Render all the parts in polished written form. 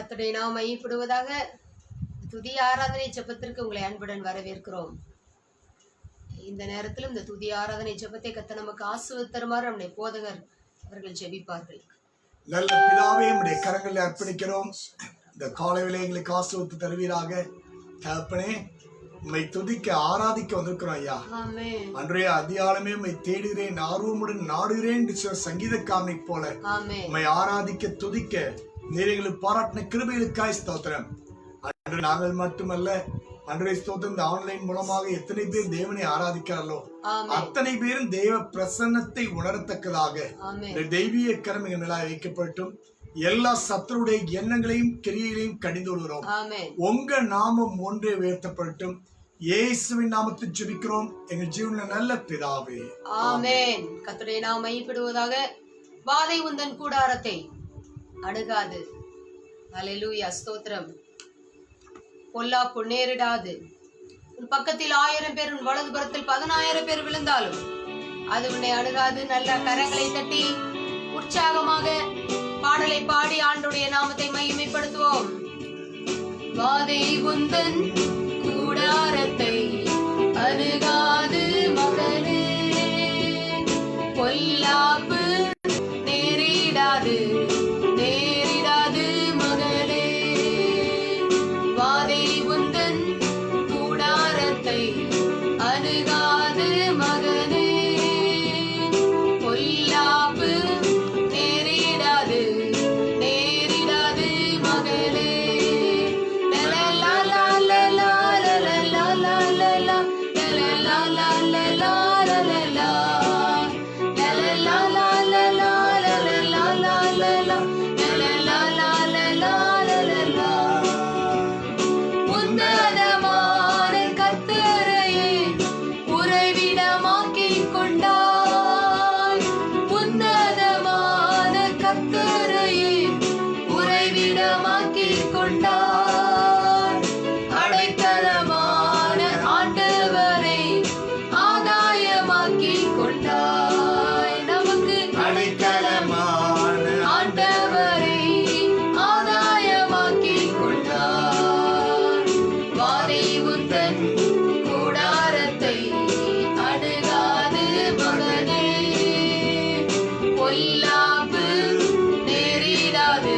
கர்த்தருடைய நாமம் மகிமைப்படுவதாக. துதி ஆராதனை ஜெபத்திற்கு உங்களை அன்புடன் வரவேற்கிறோம். இந்த நேரத்தில் இந்த துதி ஆராதனை ஜெபத்தை கர்த்தர் நமக்கு ஆசீர்வாதம் தருமாறு நம்முடைய போதகர் அவர்கள் ஜெபிப்பார்கள். நல்ல பிதாவே, நம்முடைய கரங்களில் அர்ப்பணிக்கிறோம். இந்த காலை வேளை எங்களுக்கு ஆசீர்வாதம் தருவீராக. தகப்பனே, உம்மை துதிக்க ஆராதிக்க வந்திருக்கிறோம் ஐயா. அன்றைய அதிகாலமே உம்மை தேடுகிறேன், ஆர்வமுடன் நாடுகிறேன் சங்கீதக்காரனை போல உம்மை ஆராதிக்க துதிக்க நீர் எங்களுக்கு பாராட்டின கிருபைகளுக்காய் ஸ்தோத்திரம். அன்று நாங்கள் மட்டுமல்ல, அன்றைய ஸ்தோத்திரம் இந்த ஆன்லைன் மூலமாக எத்தனை பேர் தேவனை ஆராதிக்கிறார்களோ அத்தனை பேரும் தேவ பிரசன்னத்தை உணரத்தக்கதாக தெய்வீக கரம் எங்கள் மேலாக வைக்கப்பட்டும். எல்லா சத்துருடைய எண்ணங்களையும் கிரியைகளையும் கடிந்து கொள்கிறோம். உங்க நாமம் ஒன்றே உயர்த்தப்பட்டும். இயேசுவின் நாமத்தில் ஜெபிக்கிறோம் எங்கள் ஜீவன நல்ல பிதாவே, ஆமென். கர்த்தருடைய நாமம் மகிமைப்படுவதாக. வாதை உந்தன் கூடாரத்தை அணுகாது. அல்லேலூயா, ஸ்தோத்திரம். பொல்லாப்பு நேரிடாது. உன் பக்கத்தில் 1000 பேர், உன் வலதுபுறத்தில் 10000 பேர் விழுந்தாலும் அது உன்னை அணுகாது. நல்ல கரங்களை தட்டி உற்சாகமாக பாடலை பாடி ஆண்டவருடைய நாமத்தை மகிமைப்படுத்துவோம். வாதை உந்தன் கூடாரத்தை அணுகாது மகனே, பொல்லாப்பு நேரிடாது நேரிடாது மகனே. வாதை உந்தன் கூடாரத்தை அணுகாது மகனே, பொல்லாப்பு நேரிடாது நேரிடாது மகளே. உன்னதமான கர்த்தரையே உறைவிடமாக்கிக் கொண்டாய். உன்னதமான கர்த்தரையே உறைவிடமாக்கிக் கொண்டாய். அடைக்கலமான ஆண்டவரை ஆதாயமாக்கிக் கொண்டாய். நமக்கு அடைக்கலமான ஆண்டவரை ஆதாயமாக்கிக் கொண்டாய். வாதை உந்தன் கூடாரத்தை அணுகாது மகனே, பொல்லாப்பு நேரிடாது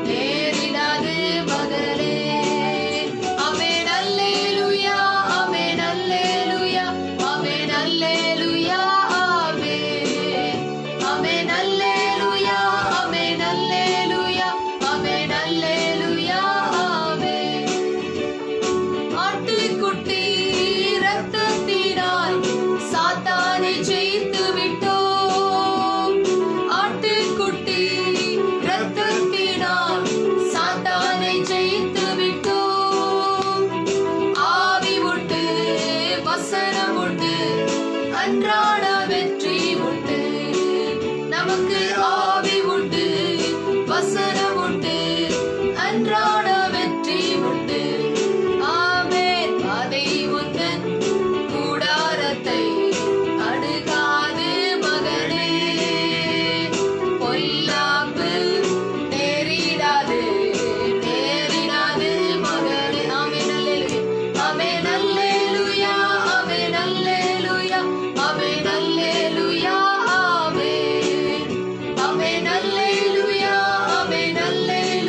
நேரிடாது மகளே. ஆமென், அல்லேலூயா, ஆமென், அல்லேலூயா, ஆமென், அல்லேலூயா, ஆமென், ஆமென், அல்லேலூயா, ஆமென், அல்லேலூயா, ஆமென், அல்லேலூயா, ஆமென். ஆட்டுக்குட்டி இரத்தத்தினால் சாத்தானை ஜெயித்து விட்டோம். ஆட்டுக்குட்டி இரத்தத்தினால் சாத்தானை ஜெயித்து விட்டோம். ஆவி உண்டு, வசனம் உண்டு, அன்றாட வெற்றி உண்டு. நமக்கு ஆவி உண்டு, வசனம் உண்டு, அன்றாட வெற்றி உண்டு. ஆமென். வாதை உந்தன் கூடாரத்தை அணுகாது மகனே, பொல்லாப்பு நேரிடாது நேரிடாது மகனே. ஆமென், அல்லேலூயா, ஆமென், அல்லேலூயா, ஆமென், அல்லேலூயா, ஆமென், அல்லேலூயா, ஆமென், ஆமென், அல்லேலூயா, ஆமென், அல்லேலூயா.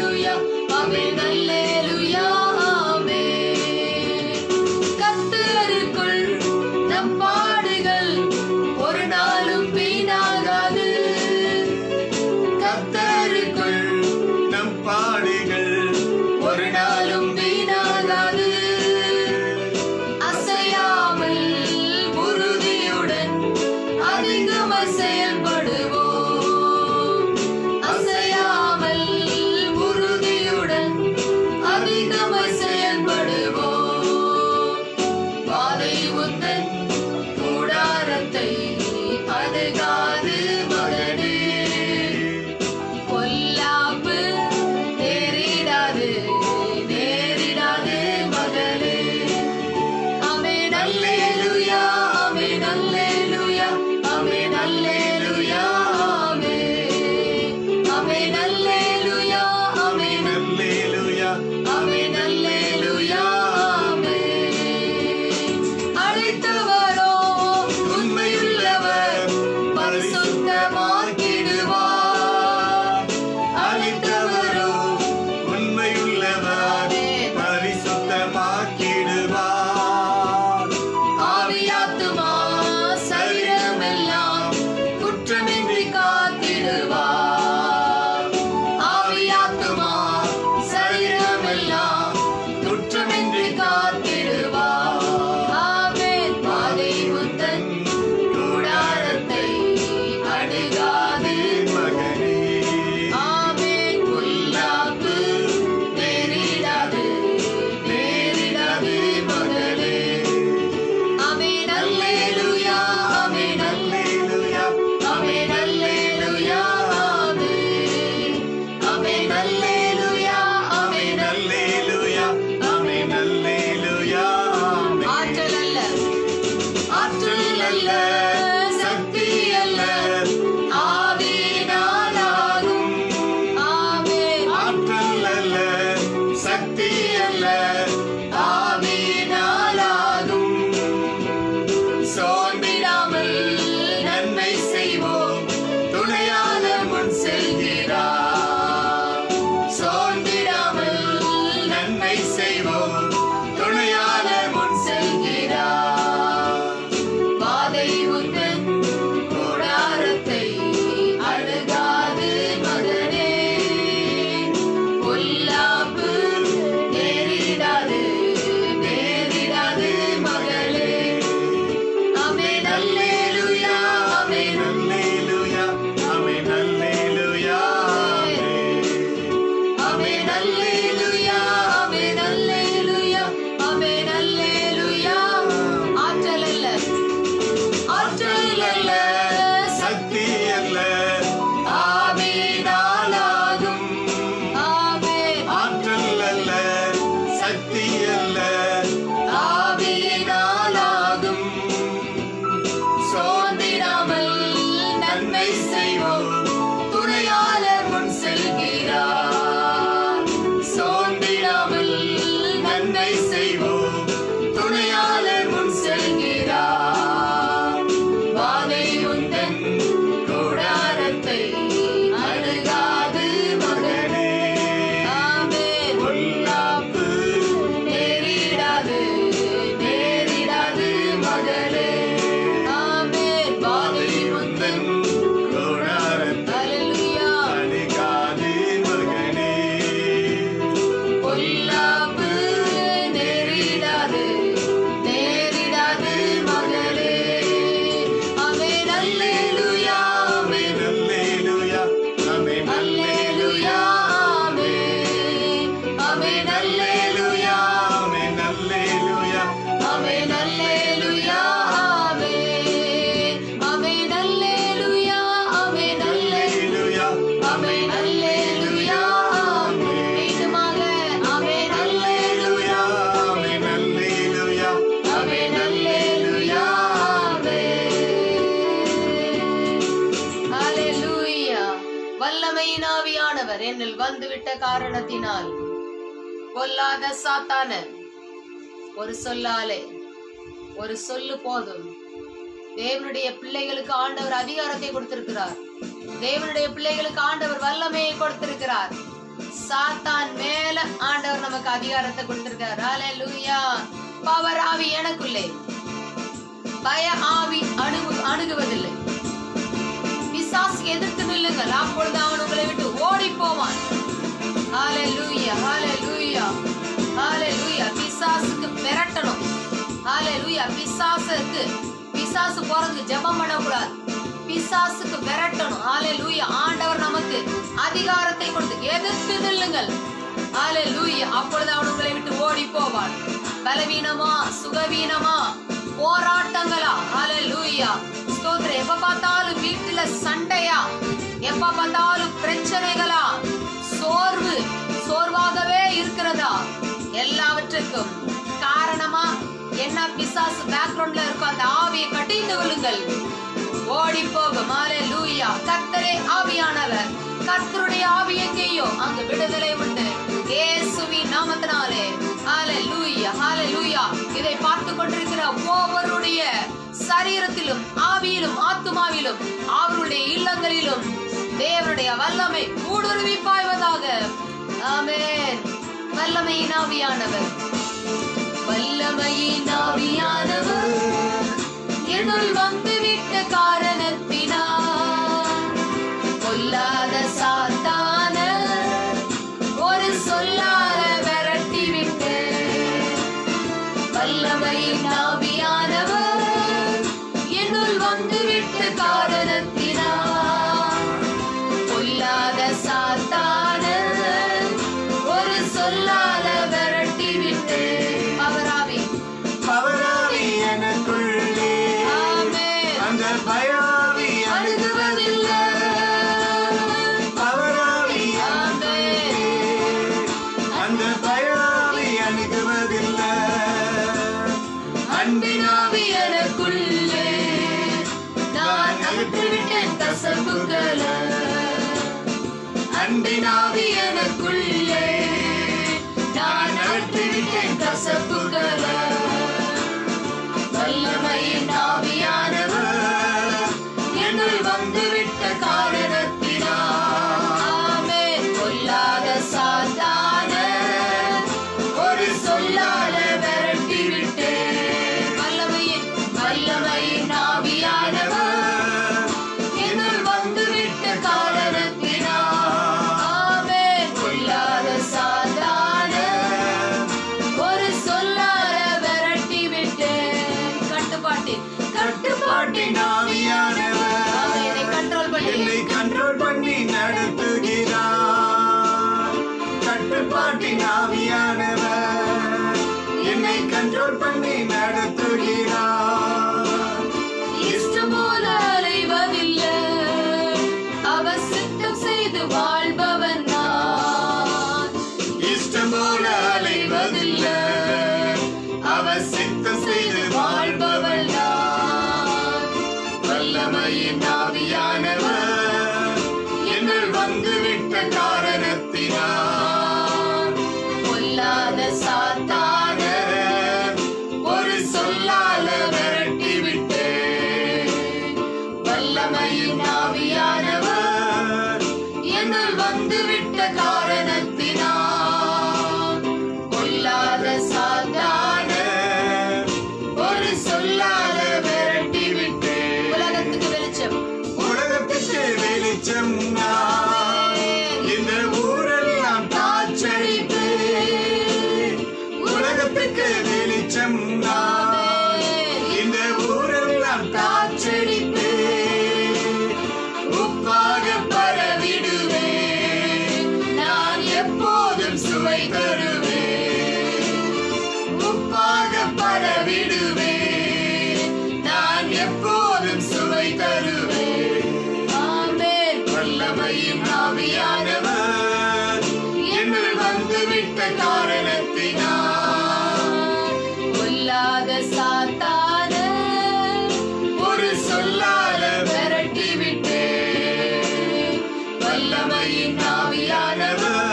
வந்துவிட்ட காரணத்தினால் பொல்லாத சாத்தான ஒரு சொல்லாலே, ஒரு சொல்லு போதும். தேவனுடைய பிள்ளைகளுக்கு ஆண்டவர் அதிகாரத்தை கொடுத்திருக்கிறார். தேவனுடைய பிள்ளைகளுக்கு ஆண்டவர் வல்லமையை கொடுத்திருக்கிறார். சாத்தான் மேல ஆண்டவர் நமக்கு அதிகாரத்தை கொடுத்திருக்கிறார். ஹல்லேலூயா. பவர் ஆவி எனக்குள்ளே, பய ஆவி அணுகுவதில்லை. பிசாசுக்கு எதிர்த்து நில்லுங்கள், அப்பொழுது அவன் உங்களை விட்டு ஓடி போவான். ஹல்லேலூயா, ஹல்லேலூயா, ஹல்லேலூயா. பிசாசுக்கு விரட்டணும். ஹல்லேலூயா. பிசாசு போறதுக்கு ஜெபம் பண்ணக்கூடாது. பிசாசுக்கு விரட்டணும். ஹல்லேலூயா. ஆண்டவர் நமக்கு அதிகாரத்தை கொடுத்து எதிர்த்து நில்லுங்கள். ஹல்லேலூயா. அப்பொழுது அவன் உங்களை விட்டு ஓடி போவான். பலவீனமா, சுகவீனமா, போராட்டங்களா, ஹல்லேலூயா, ஸ்தோத்திரம். எப்ப பார்த்தாலும் வீட்டுல சண்டையா, எப்ப பார்த்தாலும் பிரச்சனைகளா, சோர்வாகவே இருக்கிறதா, எல்லாவற்றுக்கும் காரணமா என்ன? பிசாசு பேக்ரவுண்ட்ல இருக்கும். அந்த ஆவியை கட்டிந்து கொள்ளுங்கள், ஓடி போகும். ஹல்லேலூயா. கர்த்தரே ஆவியானவர். கர்த்தருடைய ஆவி எங்கேயோ அங்கு விடுதலை உண்டு, இயேசுவின் நாமத்தினாலே. ஹல்லேலூயா, ஹல்லேலூயா. இதை பார்த்து கொண்டிருக்கிற ஒவ்வொருடைய சரீரத்திலும், ஆவியிலும், ஆத்துமாவிலும், அவருடைய இல்லங்களிலும் தேவனுடைய வல்லமை ஊடுருவி பாய்வதாக. ஆமென். வல்லமையின் ஆவியானவர், வல்லமையின் ஆவியானவர் என்னுள் வந்துவிட்ட காரணத்தினால் பொல்லாத சாத்தான ஒரு சொல்லால விரட்டி விட்டு, வல்லமையின் ஆவியானவர் என்னுள் வந்துவிட்ட காரணத்தினால் பொல்லாத சாத்தான ஒரு சொல்லால விரட்டி விட்டு. பவராவி எனக்குள்ளே, அந்த பயாவி அணுகுவதில்லை. பவராவி அந்த பயாவி அணுகுவதில்லை. அன்பினாவி எனக்குள்ளே, நான் அகற்றிவிட்டேன் கசப்புகளை. அன்பினாவி எனக்குள்ளே, நான் அகற்றிவிட்டேன் கசப்புகளை. வல்லமையின் ஆவியானவர் என்னுள் வந்துவிட்ட காரணத்தினால் பொல்லாத சாத்தான ஒரு சொல்லால விரட்டி விட்டு. வல்லமையின் ஆவியானவர் என்னுள் வந்துவிட்ட காரணத்தினால் பொல்லாத சாத்தான ஒரு சொல்லால விரட்டி விட்டு. கட்டுப்பாட்டின் ஆவியானவர் என்னை கண்ட்ரோல் பண்ணி நடத்துகிறார். கட்டுப்பாட்டின் ஆவியானவர் என்னை கண்ட்ரோல் பண்ணி நடத்துகிறார். இஷ்டம் போல அலைவதில்லை, அவர் சித்தம் செய்து வாழ்பவன் நான். இஷ்டம் போல அலைவதில்லை, அவர் சித்தம் செய்து வாழ்பவன் நான். வல்லமையின் ஆவியானவர் என்னுள் வந்துவிட்ட காரணத்தினால் பொல்லாத சாத்தான ஒரு சொல்லால விரட்டி விட்டு. வல்லமையின் ஆவியானவர் என்னுள் வந்துவிட்ட காரணத்தினால் பொல்லாத சாத்தான ஒரு சொல்லால விரட்டி விட்டு. உலகத்துக்கு வெளிச்சம் நான், இந்த ஊரெல்லாம் காற்றடிப்பு. உலகத்துக்கு வெளிச்சம் நான், இந்த ஊரெல்லாம் காற்றடிப்பு. உப்பாக பரவிடுவேன், நான் எப்போதும் சுவை தருவேன். உப்பாக பரவிடுவேன், நான் எப்போதும் சுவை தருவேன். ஆமென். வல்லமையின் ஆவியானவர் என்னுள் வந்துவிட்ட காரணத்தினால் பொல்லாத சாத்தான ஒரு சொல்லால விரட்டி விட்டு. வல்லமையின் ஆவியானவர்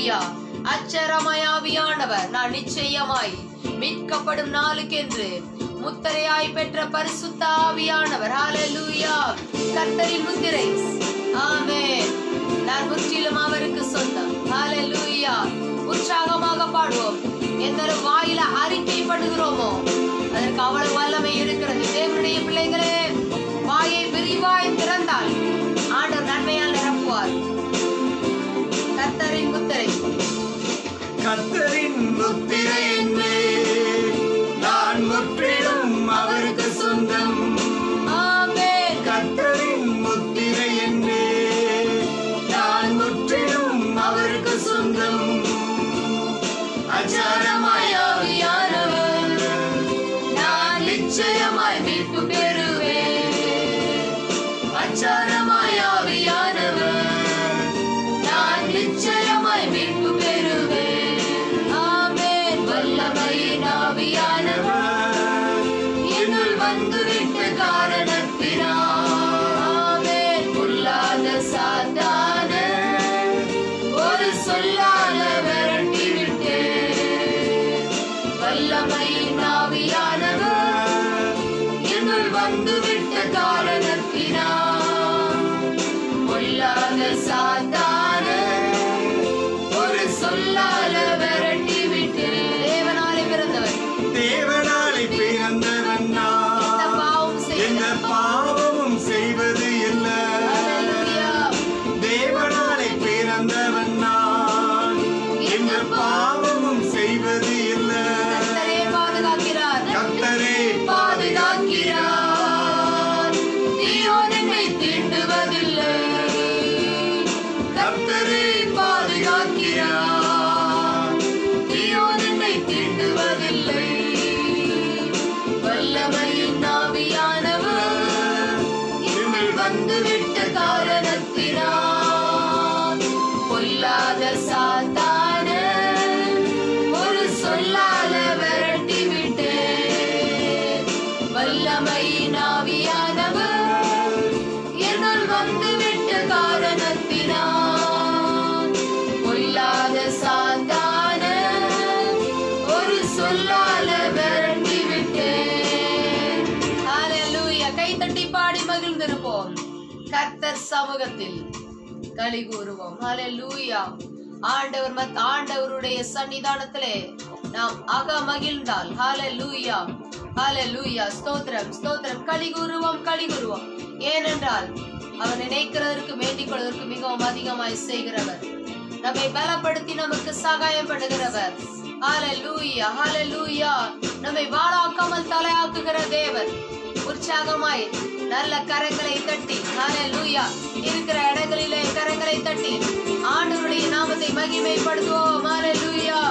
ஹalleluya. அச்சரமாய் ஆவியானவர் நான் நிச்சயமாய் மீட்கப்படும் நாளுக்கென்று முத்திரையாய் பெற்ற பரிசுத்த ஆவியானவர் ஹalleluya. கர்த்தரின் முத்திரை. ஆமென். நான் முற்றிலும் அவருக்கு சொந்தம். ஹalleluya. உற்சாகமாக பாடுவோம். எந்த வாயில அறிக்கை பண்ணுகிறோமோ அதற்கு அவ்வளவு வல்லமை இருக்கிறது. தேவனுடைய பிள்ளைகளே, வாயை விரிவாய் திறந்தால் ஆண்டவர் நன்மையால் நிரப்புவார். கர்த்தரின் முத்திரை. கர்த்தரின் முத்திரை என்னே, நான் முற்றிலும் அவருக்கு சொந்தம். ஆமென். கர்த்தரின் முத்திரை என்னே, நான் முற்றிலும் அவருக்கு சொந்தம். அச்சாரமாய் ஆவியானவர் நான் நிச்சயமாய் மீட்பு பெறுவேன். அச்சாரமாய் ஆவியானவர் நான் நிச்சயமாய் மீட்பு பெறுவேன். ஆமென். வல்லமையின் ஆவியானவர் என்னுள் வந்துவிட்ட காரணத்தினால் ஆமென். பொல்லாத சாத்தான ஒரு சொல்லால விரட்டி விட்டேன். வல்லமையின் ஆவியானவர் என்னுள் வந்துவிட்ட காரணத்தினால் பொல்லாத சாத்தான ஒரு சொல்லால விரட்டி விட்டேன். தேவனாலே பிறந்தவர், தேவனாலே பிறந்தவன் நான், எந்த பாவமும் செய்வது இல்லை. தேவனாலே பிறந்தவன் நான், எந்த பாவமும் செய்வது இல்லை. கர்த்தரே பாதுகாக்கிறார். கர்த்தரே பாதுகாக்கிறார். தீயோன் என்னை தீண்டுவதில்லை. கர்த்தரே பாதுகாக்கிறார். தீயோன் என்னை தீண்டுவதில்லை. வல்லமையின் ஆவியானவர் என்னுள் வந்துவிட்ட காரணத்தினால் பொல்லாத சாத்தான ஒரு சொல்லால விரட்டி விட்டேன். வல்லமையின் ஆவியானவர் என்னுள் வந்துவிட்ட காரணத்தினால் பொல்லாத சாத்தான ஒரு சொல்லால விரட்டி விட்டேன். ஹalleluya. கைதட்டி பாடி மகிழ்ந்திருப்போம். கர்த்தர் சமூகத்தில் களி கூறுவோம். ஹalleluya. ஆண்டவருடைய சன்னிதானத்திலே நாம் அக மகிழ்ந்தால் ஹalleluya. ஹalleluya. ஸ்தோத்திரம் ஸ்தோத்திரம். களி கூறுவோம். ஏனென்றால் அவர் நினைக்கிறதற்கு வேண்டிக் கொள்வதற்கு மிகவும் அதிகமாய் செய்கிறவர். நம்மை பலப்படுத்தி நமக்கு சகாயம் பண்ணுகிறவர். ஹalleluya. ஹalleluya. நம்மை வாளாக்காமல் தலையாக்குகிற தேவன். உற்சாகமாய் நல்ல கரங்களை தட்டி ஹalleluya. இருக்கிற இடங்களிலே கரங்களை தட்டி ஆண்டவருடைய நாமத்தை மகிமைப்படுத்துவோம். ஹalleluya.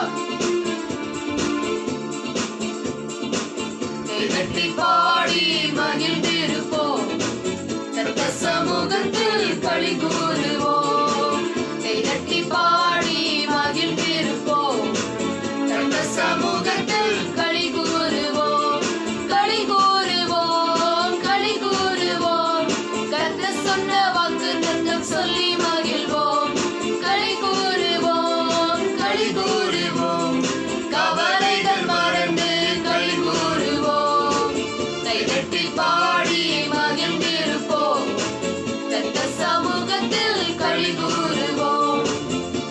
கைதட்டி பாடி மகிழ்ந்திருப்போம். கர்த்தர் சமூகத்தில் களி கூறுவோம். கைதட்டி பாடி மகிழ்ந்திருப்போம். கர்த்தர் சமூகத்தில் களி கூறுவோம். களி கூறுவோம். களி கூறுவோம். கர்த்தர் சொன்ன வாக்குத்தத்தம் சொல்லி மகிழ்வோம். களி கூறுவோம். களி கூறுவோம். கவலைகள் மறந்து களி கூறுவோம். கைதட்டி பாடி மகிழ்ந்திருப்போம். கர்த்தர் சமூகத்தில் களி கூறுவோம்.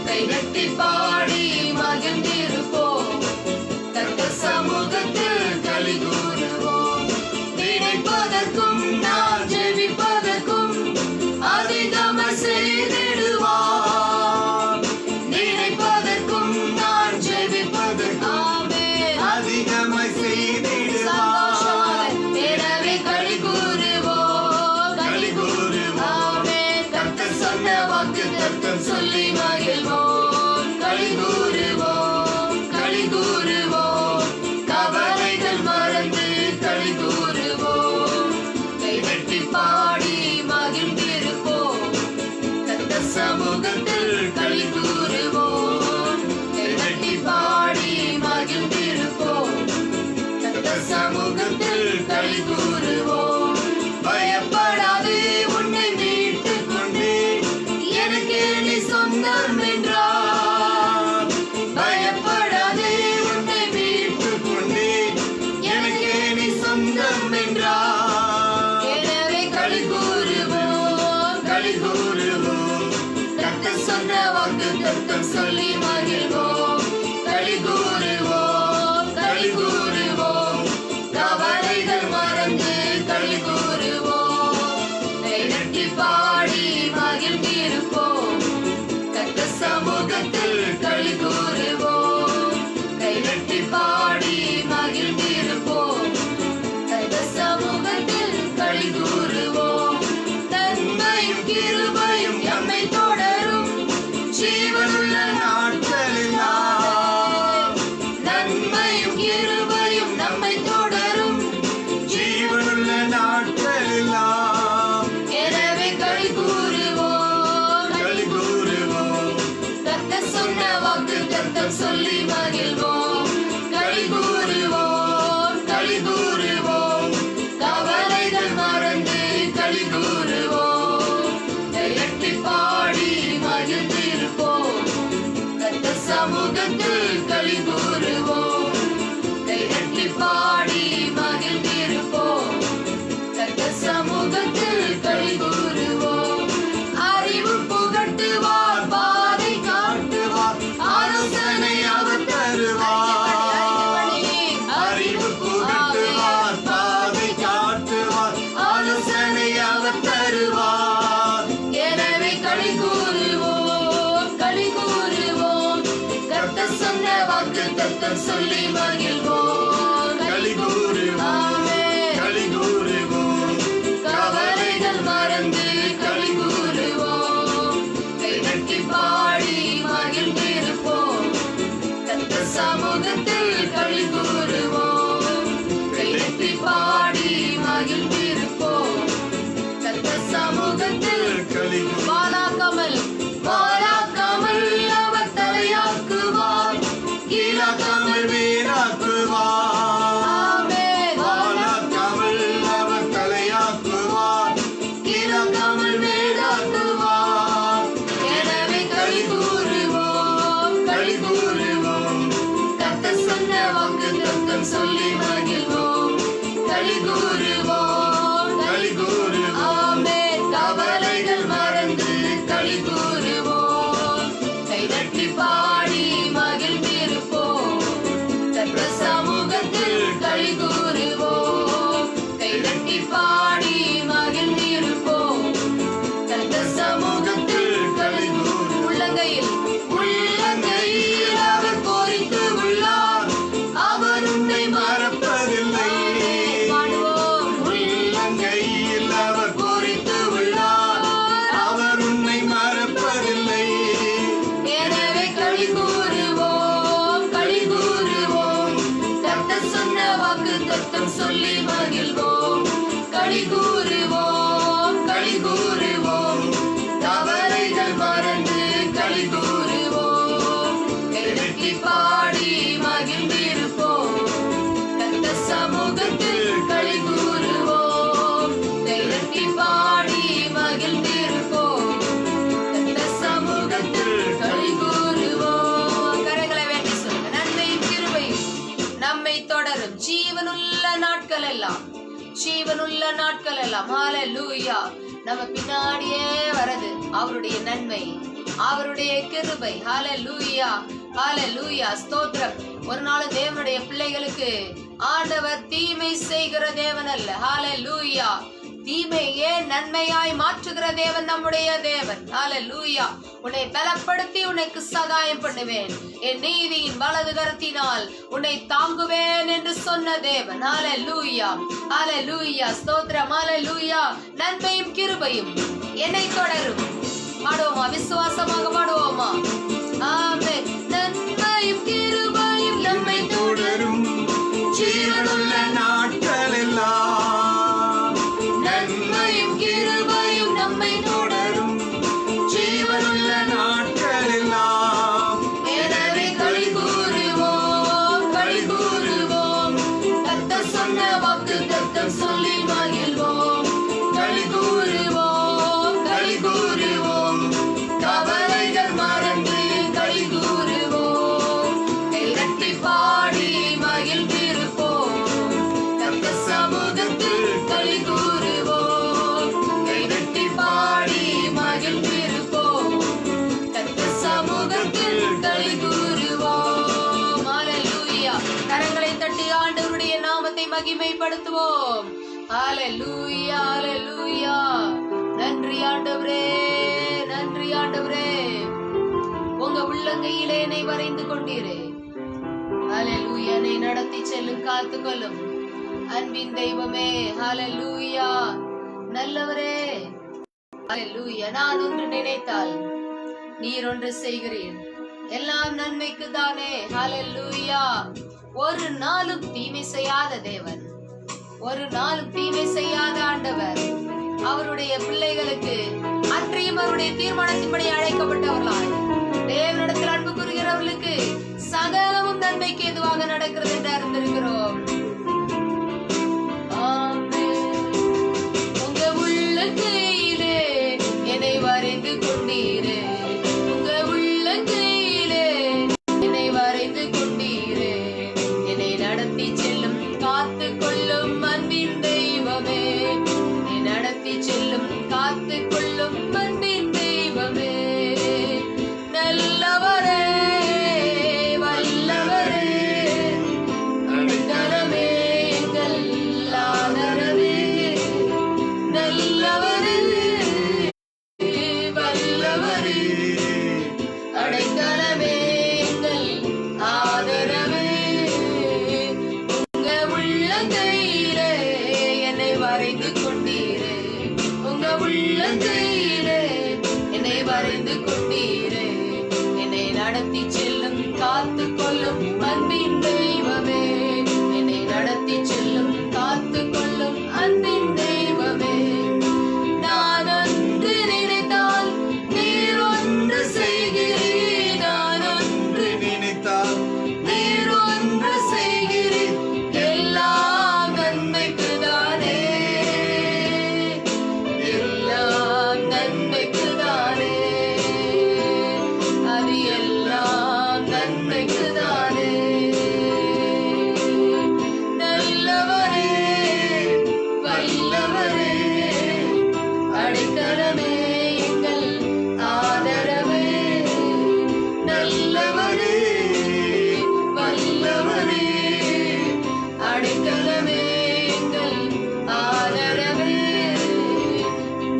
கைதட்டி பாடி மகிழ்ந்திருப்போம். கர்த்தர் சமூகத்தில் களி கூறுவோம். நினைப்பதற்கும் நான் ஜெபிப்பதற்கும் அதிகமாய் செய்திடுவார். நினைப்பதற்கும் நான் ஜெபிப்பதற்கும் அதிகமாய் செய்திடுவார். எனவே களி கூறுவோம். களி கூறுவோம். கர்த்தர் சொன்ன வாக்குத்தத்தம் சொல்லி மகிழ்வோம். களி கூறுவோம். களி கூறுவோம். கவலைகள் மறந்து களி கூறுவோம். கைதட்டி பாடி மகிழ்ந்திருப்போம். கர்த்தர் சமூகத்தில் களி கூறுவோம். கைதட்டி பாடி மகிழ்ந்திருப்போம். கர்த்தர் சமூகத்தில் களி கூறுவோம். பயப்படாதே, உன்னை மீட்டுக் கொண்டே எனக்கு நீ சொந்தம் என்றார். வாக்குத்தத்தம் சொல்லி மகிழ்வோம். களி கூறுவோம், களி கூறுவோம், கவலைகள் மறந்து களி கூறுவோம். கைதட்டி பாடி மகிழ்ந்திருப்போம், கர்த்தர் சமூகத்தில் களி கூறுவோம். கைதட்டி பாடி மகிழ்ந்திருப்போம், கர்த்தர் சமூகத்தில் களி கூறுவோம். நன்மையும் கிருபையும் எம்மை தொடரும் ஜீவனுள்ள நாட்களெல்லாம். நன்மையும் கிருபையும் நம்மை தொடரும் ஜீவனுள்ள நாட்களெல்லாம். எனவே களி கூறுவோம், களி கூறுவோம், கர்த்தர் சொன்ன வாக்குத்தத்தம் சொல்லி மகிழ்வோம். களி கூறுவோம், களி கூறுவோம், கவலைகள் மறந்து களி கூறுவோம். கைதட்டி பாடி மகிழ்ந்திருப்போம், கர்த்தர் சமூகத்தில் களி கூறுவோம். கைதட்டி பாடி மகிழ்ந்திருப்போம், கர்த்தர் சமூகத்தில் களி கூறுவோம். அறிவு புகட்டுவார், பாதை காட்டுவார், ஆலோசனை அவர் தருவார். அறிவு புகட்டுவார், பாதை காட்டுவார், ஆலோசனை அவர் தருவார். எனவே களி கூறுவோம், களி கூறுவோம், கர்த்தர் சொன்ன வாக்குத்தத்தம் சொல்லி மகிழ்வோம். களி கூறுவோம், ஆமென். களி கூறுவோம், கவலைகள் மறந்து களி கூறுவோம். கைதட்டி பாடி மகிழ்ந்திருப்போம், கர்த்தர் சமூகத்தில் களி கூறுவோம். கைதட்டி பாடி மகிழ்ந்திருப்போம், கர்த்தர் சமூகத்தில் களி வாழாக்காமல் வாழாக்காமல் அவர் தலையாக்குவார். கீழாக்காமல் வீணாக்குவார். ஆமென். வாழாக்காமல் அவர் தலையாக்குவார், கீழாக்காமல் வீணாக்குவார். எனவே களி கூறுவோம், களி கூறுவோம், கர்த்தர் சொன்ன வாக்குத்தத்தம் சொல்லி மகிழ்வோம். களி கூறுவோம், களி கூறுவோம், ஆமென். கவலைகள் மறந்து களி கூறுவோம். கைதட்டி பாடி மகிழ்ந்திருப்போம், கர்த்தர் சமூகத்தில் களி கூறுவோம். கைதட்டி பாடி மகிழ்ந்திருப்போம், கர்த்தர் சமூகத்தில் களி கூறுவோம். உள்ளங்கையில் உள்ளங்கையில் அவர் கோரித்து உள்ளார், அவர் உன்னை மறப்பதில்லை. பாடுவோம். உள்ளங்கையில் அவர் பூரித்து உள்ளார், அவர் உன்னை மறப்பதில்லை. எனவே களி கூறுவோம், களி கூறுவோம், கர்த்தர் சொன்ன வாக்குத்தத்தம் சொல்லி மகிழ்வோம். களி கூறுவோம், களி கூறுவோம், கவலைகள் மறந்து களி கூறுவோம். கைதட்டி பாடி மகிழ்ந்திருப்போம், கர்த்தர் சமூகத்தில் களி கூறுவோம். கைதட்டி பாடி மகிழ்ந்திருப்போம், கர்த்தர் சமூகத்தில் களி கூறுவோம். கரங்களை வேண்டி சொல்லுங்க. நன்மையும் கிருபையும் நம்மை தொடரும் ஜீவனுள்ள நாட்கள் எல்லாம், ஜீவனுள்ள நாட்கள் எல்லாம். ஹalleluya. நம்ம பின்னாடியே வரது அவருடைய நன்மை, அவருடைய கிருபை. ஹalleluya, ஹalleluya, ஸ்தோத்திரம். ஒரு நாள் தேவனுடைய பிள்ளைகளுக்கு ஆண்டவர் தீமை செய்கிற தேவன் அல்ல. ஹalleluya. தீமையே நன்மையாய் மாற்றுகிற தேவன் நம்முடைய தேவன். ஹalleluya. உன்னை பலப்படுத்தி உனக்கு சகாயம் பண்ணுவேன், என் நீதியின் வலது கரத்தினால் உன்னை தாங்குவேன் என்று சொன்ன தேவன். ஹalleluya, ஹalleluya, ஸ்தோத்திரம். ஹalleluya. நன்மையும் கிருபையும் என்னை தொடரும். பாடுவோமா? விசுவாசமாக பாடுவோமா? ஆமென். நன்மையும் கிருபையும் நம்மை தொடரும் ஜீவனுள்ள நாட்கள் எல்லாம். நன்மையும் கிருபையும் நம்மை தொடரும் ஜீவனுள்ள நாட்கள் எல்லாம். எனவே களி கூறுவோம், களி கூறுவோம், கர்த்தர் சொன்ன வாக்குத்தத்தம் சொல்லி மகிழ்வோம். களி கூறுவோம், களி கூறுவோம், கவலைகள் மறந்து களி கூறுவோம். செய்து ஆண்டவருடைய நாமத்தை மகிமைப்படுத்துவோம். ஹல்லேலூயா, ஹல்லேலூயா. நன்றி ஆண்டவரே, நன்றி ஆண்டவரே. உங்க உள்ளங்கையிலே என்னை வரைந்து கொண்டீரே. ஹல்லேலூயா. என்னை நடத்தி செல்லும், காத்துக்கொள்ளும் அன்பின் தெய்வமே. ஹல்லேலூயா. நல்லவரே. ஹல்லேலூயா. நான் ஒன்று நினைத்தால் நீர் ஒன்று செய்கிறீர். எல்லாம் நன்மைக்கு தானே. ஹல்லேலூயா. ஒரு நாளும் தீமை செய்யாத தேவன், ஒரு நாளும் தீமை செய்யாத ஆண்டவர். அவருடைய பிள்ளைகளுக்கு அன்றையும் அவருடைய தீர்மானத்தின்படி அழைக்கப்பட்டவர்களாய் தேவனிடத்தில் அன்பு கூறுகிறவர்களுக்கு சகலமும் நன்மைக்கு எதுவாக நடக்கிறது என்று அறிந்திருக்கிறோம். உங்க உள்ளங்கையிலே என்னை வரைந்து கொண்டீரே. உங்க உள்ளங்கையிலே என்னை வரைந்து கொண்டீரே. என்னை நடத்தி செல்லும், காத்து கொள்ளும் அன்பின் தெய்வமே. என்னை நடத்தி செல்லும், காத்து கொள்ளும் அன்பின் தெய்வமே. நல்லவரே, வல்லவரே, அடைக்கலமே, எங்கள் ஆதரவே. நல்லவரே, வல்லவரே, அடைக்கலமே, எங்கள் ஆதரவே. உங்க உள்ளங்கையிலே என்னை வரைந்து கொண்டீரே. உங்க உள்ளங்கையிலே என்னை வரைந்து கொண்டீரே. என்னை நடத்தி செல்லும், காத்து கொள்ளும் அன்பின் தெய்வமே. என்னை நடத்தி செல்லும், காத்து கொள்ளும் அன்பின் தெய்வமே. நான் ஒன்று நினைத்தால் நீர் ஒன்று செய்கிறீர். நான் ஒன்று நினைத்தால் நீர் ஒன்று செய்கிறீர். எல்லாம் நன்மைக்கு தானே, எல்லாம் நன்மைக்கு தானே. அது எல்லாம் நன்மைக்கு தானே. நல்லவரே, வல்லவரே, அடைக்கலமே, எங்கள் ஆதரவே. நல்லவரே, வல்லவரே, அடைக்கலமே, எங்கள் ஆதரவே.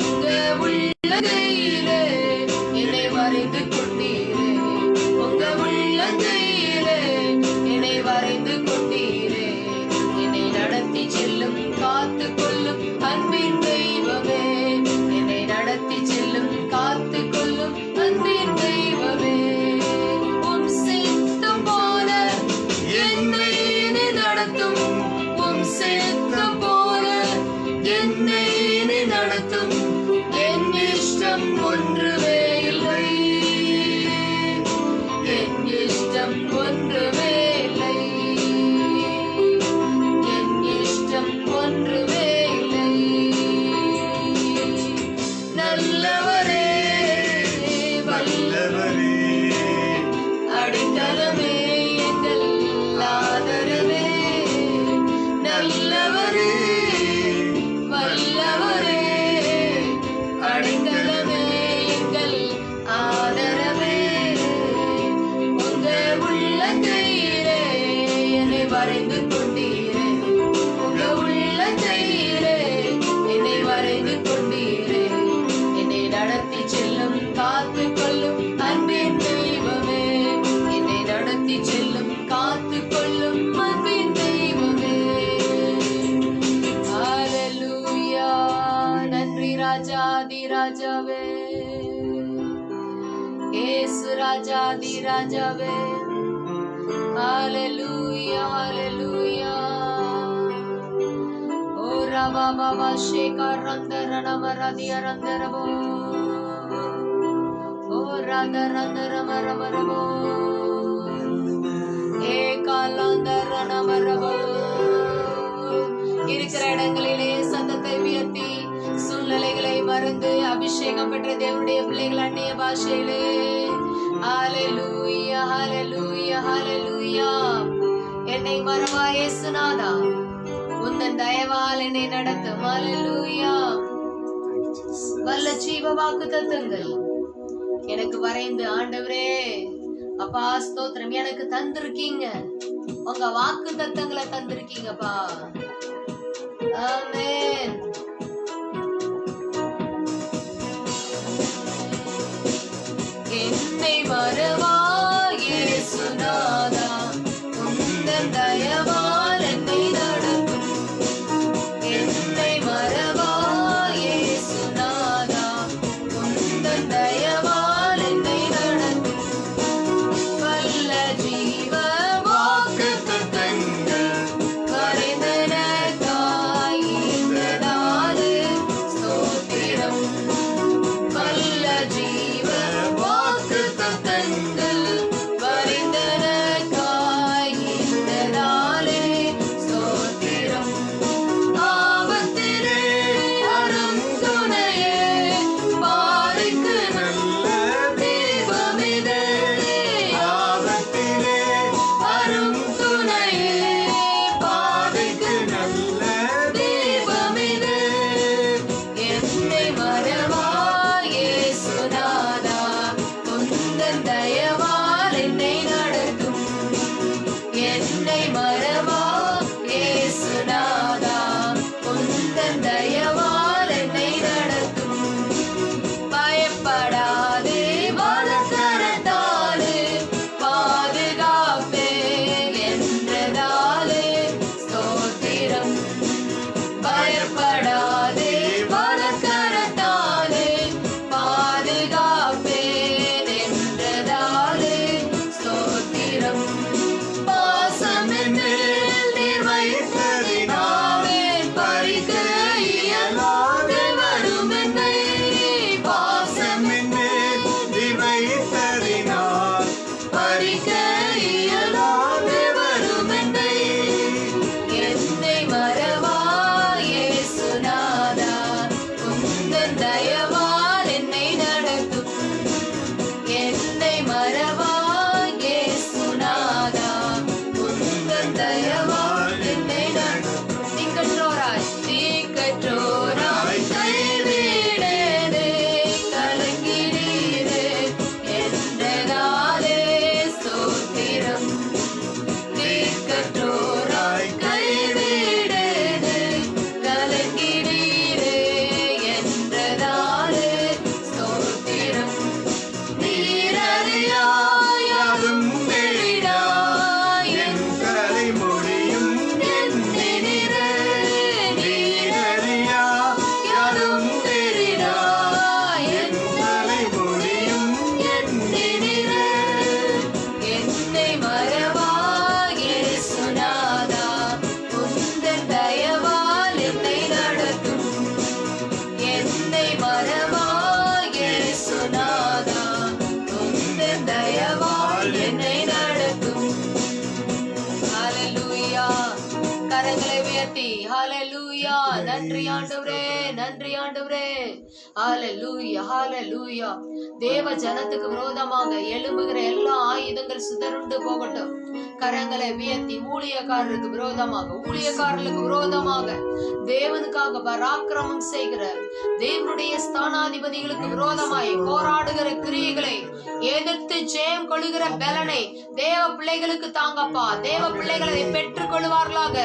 உங்க உள்ளங்கையிலே என்னை வரைந்து கொண்டீரே. உங்க உள்ளங்கையிலே என்னை வரைந்து கொண்டீரே. என்னை நடத்தி செல்லும், காத்து கொள்ளும் அன்பின் தெய்வமே. என்னை நடத்தி செல்லும், காத்து கொள்ளும் அன்பின் தெய்வமே. உம் சித்தம் போல என்னை நீ நடத்தும். உம் சித்தம் போல என்னை நீ நடத்தும். என் இஷ்டம் ஒன்றுமே இல்லை. என் இஷ்டம் ஒன்றுமே இல்லை. என் இஷ்டம் ஒன்றுமே இல்லை. நல்லவரே, வல்லவரே, அடைக்கலமே, எங்கள் ஆதரவே. நல்லவரே, வல்லவரே, அடைக்கலமே, எங்கள் ஆதரவே. உங்க உள்ளங்கையிலே என்னை வரைந்து கொண்டீரே. உங்க உள்ளங்கையிலே என்னை வரைந்து கொண்டீரே. என்னை நடத்தி செல்லும், காத்து கொள்ளும் அன்பின் தெய்வமே. என்னை நடத்தி செல்லும், காத்து கொள்ளும் அன்பின் தெய்வமே. ஹல்லேலூயா. நன்றி ராஜாதி ராஜாவே. இயேசு ராஜாதி ராஜாவே. ஹல்லேலூயா, ஹல்லேலூயா. ஓ ரபா பாபா ஷேகர் ரந்தர நமரதிய ரந்தரபோ. ஓ ரந்தர ரந்தர மரமரபோ. ஏ காலாந்தர நமரபோ. இருக்கிற இடங்களிலே சத்தத்தை உயர்த்தி சூழ்நிலைகளை மறந்து அபிஷேகம் பெற்ற தேவனுடைய பிள்ளைகள் அந்நிய பாஷையிலே ஹல்லேலூயா, ஹல்லேலூயா, ஹல்லேலூயா. என்னை மறவா இயேசுநாதா, உந்தன் தயவால் என்னை நடத்தும். ஹல்லேலூயா. வல்ல ஜீவ வாக்குத்தத்தங்கள் எனக்கு வரைந்து ஆண்டவரே அப்பா ஸ்தோத்திரம் எனக்கு தந்திருக்கீங்க. உங்க வாக்கு தத்தங்களை தந்திருக்கீங்கப்பா. ஆமென். என்னை மறவா இயேசுநாதா, உந்தன் தயவால் என்னை நடத்தும். என்னை மறவா இயேசுநாதா, உந்தன் தயவால் என்னை நடத்தும். வல்ல ஜீவ வாக்குத்தத்தங்கள் வரைந்தனக்காய் இந்த நாளு ஸ்தோத்திரம். வல்ல ஜீவ வாக்குத்தத்தங்கள் வரைந்தனக்காய் இந்த நாளு ஸ்தோத்திரம். ஆபத்திலே அரும் துணையே, பாருக்கு நல்ல தீபமிதே. ஆபத்திலே அரும் துணையே, பாருக்கு நல்ல தீபமிதே. என்னை மறவா இயேசுநாதா, உந்தன் தயவால் என்னை நடத்தும். என்னை மறவா இயேசுநாதா, உந்தன் தயவால் என்னை நடத்தும். பயப்படாதே வலக்கரத்தாலே பாதுகாப்பேன் என்றதாலே ஸ்தோத்திரம். பயப்படாதே வலக்கரத்தாலே பாதுகாப்பேன் என்றதாலே ஸ்தோத்திரம். பாசம் என்னில் நீர் வைத்ததினாலே பறிக்க இயலாது வரும் என்னை. பாசம் என்னில் நீர் வைத்ததினால் பறிக்க இயலாது வரும் என்னை. என்னை மறவா இயேசுநாதா, உந்தன் தயவால் என்னை நடத்தும். என்னை மறவா இயேசுநாதா, உந்தன் தயவால் என்னை நடத்தும். தீக்கற்றோராய் கைவிடேனே, கலங்கினீரே என்றதாலே ஸ்தோத்திரம். தீக்கற்றோராய் கைவிடேனே, கலங்கினீரே என்றதாலே ஸ்தோத்திரம். நீரறியாயும் எழிலாய் என் கரை முடியும் எண்ணினிரே. நீரறியாயும் எழிலாய் என் கரை முடியும் எண்ணினிரே. என்னை மறவா இயேசுநாதா, உந்தன் தயவால் என்னை நடத்தும். என்னை மறவா இயேசுநாதா, உந்தன் தயவால் என்னை நடத்தும். ஹalleluya. கரங்களை உயர்த்தி ஹalleluya. நன்றி ஆண்டவரே, நன்றி ஆண்டவரே. ஹalleluya, ஹalleluya. தேவ ஜனத்துக்கு விரோதமாக எழும்புகிற எல்லா ஆயுதங்கள் சிதறுண்டு போகட்டும். கரங்களை உயர்த்தி ஊழியக்காரருக்கு விரோதமாக, ஊழியக்காரர்களுக்கு விரோதமாக, தேவனுக்காக பராக்கிரமம் செய்கிற தேவனுடைய ஸ்தானாதிபதிகளுக்கு விரோதமாய் போராடுகிற கிரியைகளை எதிர்த்து ஜெயம் கொள்ளுகிற பலனை தேவ பிள்ளைகளுக்கு தாங்கப்பா. தேவ பிள்ளைகளை பெற்றுக் கொள்வார்களாக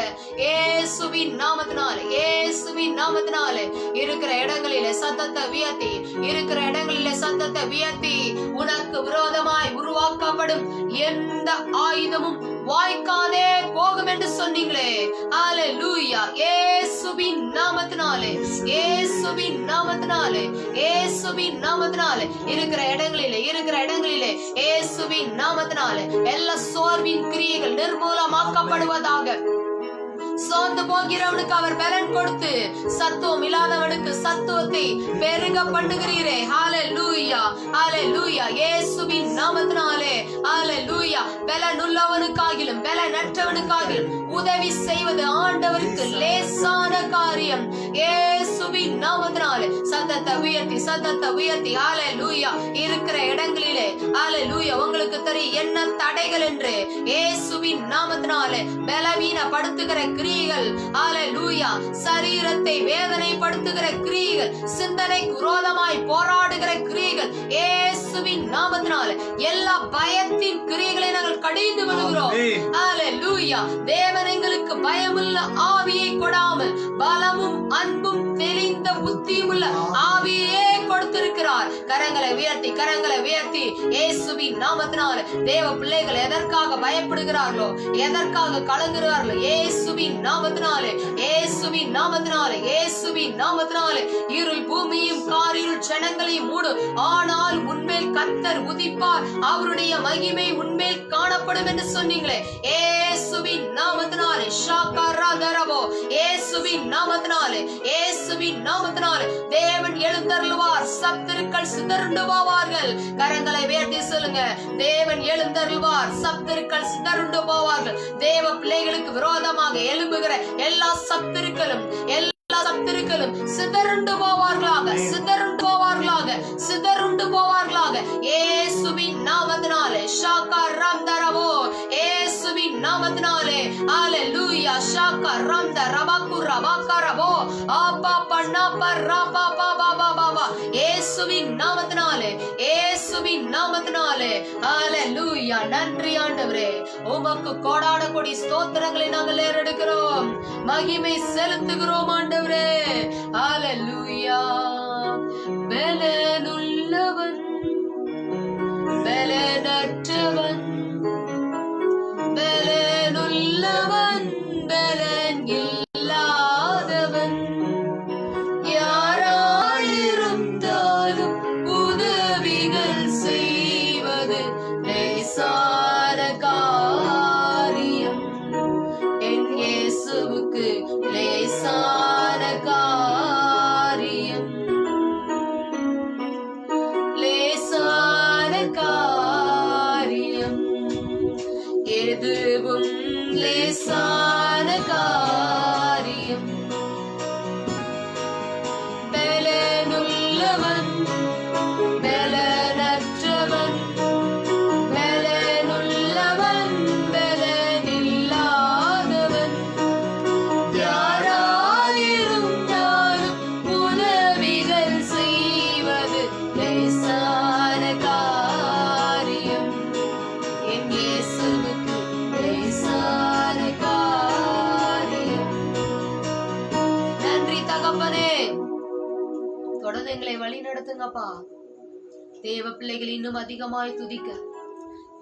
இயேசுவின் நாமத்தினாலே, இயேசுவின் நாமத்தினாலே. இருக்கிற இடங்களிலே சத்தத்தை உயர்த்தி, இருக்கிற இடங்களிலே சத்தத்தை உயர்த்தி, உனக்கு விரோதமாய் உருவாக்கப்படும் எந்த ஆயுதமும் வாய்க்காதே போகும் என்று சொன்னீங்களே. ஹalleluya. இயேசுவின் நாமத்தினாலே, இயேசுவின் நாமத்தினாலே, இயேசுவின் நாமத்தினாலே. இருக்கிற இடங்களிலே, இருக்கிற இடங்களிலே இயேசுவின் நாமத்தினாலே எல்லா சோர்வின் கிரியைகள் நிர்மூலமாக்கப்படுவதாக. சோர்ந்து போகிறவனுக்கு அவர் பலன் கொடுத்து சத்துவம் இல்லாதவனுக்கு சத்துவத்தை பெருக பண்ணுகிறீரே. ஹalleluya, ஹalleluya. இயேசுவின் நாமத்தினாலே ஹalleluya. பலன் உள்ளவனுக்காகிலும் பலனற்றவனுக்காகிலும் உதவி செய்வது ஆண்டவருக்கு லேசான காரியம். இயேசுவின் நாமத்தினாலே சத்தத்தை உயர்த்தி, சத்தத்தை உயர்த்தி ஹalleluya. இருக்கிற இடங்களிலே ஹalleluya. உங்களுக்கு தெரியும் என்ன தடைகள் என்று இயேசுவின் நாமத்தினாலே பலவீனப்படுத்துகிற கிரியைகள், ஹalleluya, சரீரத்தை வேதனைப்படுத்துகிற கிரியைகள், சிந்தனைக்கு விரோதமாய் போராடுகிற கிரியைகள், இயேசுவின் நாமத்தினாலே எல்லா பயத்தின் கிரியைகளை நாங்கள் கடிந்து விடுகிறோம். ஹalleluya. தேவன் எங்களுக்கு பயமுள்ள ஆவியை கொடாமல் பலமும் அன்பும் தெளிந்த புத்தியும் உள்ள ஆவியே கொடுத்திருக்கிறார். கரங்களை உயர்த்தி இயேசுவின் நாமத்தினாலே தேவ பிள்ளைகள் எதற்காக பயப்படுகிறார்களோ, எதற்காக கலங்குகிறார்களோ, இயேசுவின் நாமத்தினாலே இருள் பூமியும் காரிருள் ஜனங்களையும் மூடும். ஆனால் உன்மேல் கர்த்தர் உதிப்பார், அவருடைய மகிமை உன்மேல் காணப்படும் என்று சொன்னீங்களே. இயேசுவின் நாமத்தினாலே ஷாகரதரவோ, இயேசுவின் நாமத்தினாலே தேவன் எழுந்தருளுவார், சத்துருக்கள் சிதறுண்டு போவார்கள். கரங்களை உயர்த்தி சொல்லுங்க, தேவன் எழுந்தருளுவார், சத்துருக்கள் சிதறுண்டு போவார்கள். தேவ பிள்ளைகளுக்கு விரோதமாக எழும்புகிற எல்லா சத்துருக்களும் சிதறுண்டு போவார்களாக இயேசுவின் நாமத்தினாலே ஷாகரதரவோ, இயேசுவின் நாமத்தினாலே ஹalleluya ஷாகரதரவகுரவகரவோ ஆபா பன்னா பரபா பாபா பாபா இயேசுவின் நாமத்தினாலே ஹalleluya. நன்றி ஆண்டவரே, உமக்கு கோடான கோடி ஸ்தோத்திரங்களை நாங்கள் ஏறெடுக்கிறோம், மகிமை செலுத்துகிறோம் ஆண்டவரே. ஹalleluya. பலனுள்ளவன் பலனற்றவன், பலனுள்ளவன் பலன் இல்லாதவன், யாராயிருந்தாலும் உதவிகள் செய்வது லேசான காரியம், என் இயேசுவுக்கு லேசான காரியம், லேசான காரியம், எதுவும் லேசான காரியம். பலனுள்ளவன் பலனற்றவன், பலனுள்ளவன் பலனில்லாதவன், யாராயிருந்தாலும் உதவிகள் செய்வது லேசான காரியம், என் இயேசுவுக்கு லேசான காரியம். நன்றி தகப்பனே, தொடர்ந்து எங்களை வழி நடத்துங்கப்பா. தேவ பிள்ளைகள் இன்னும் அதிகமாய் துதிக்க,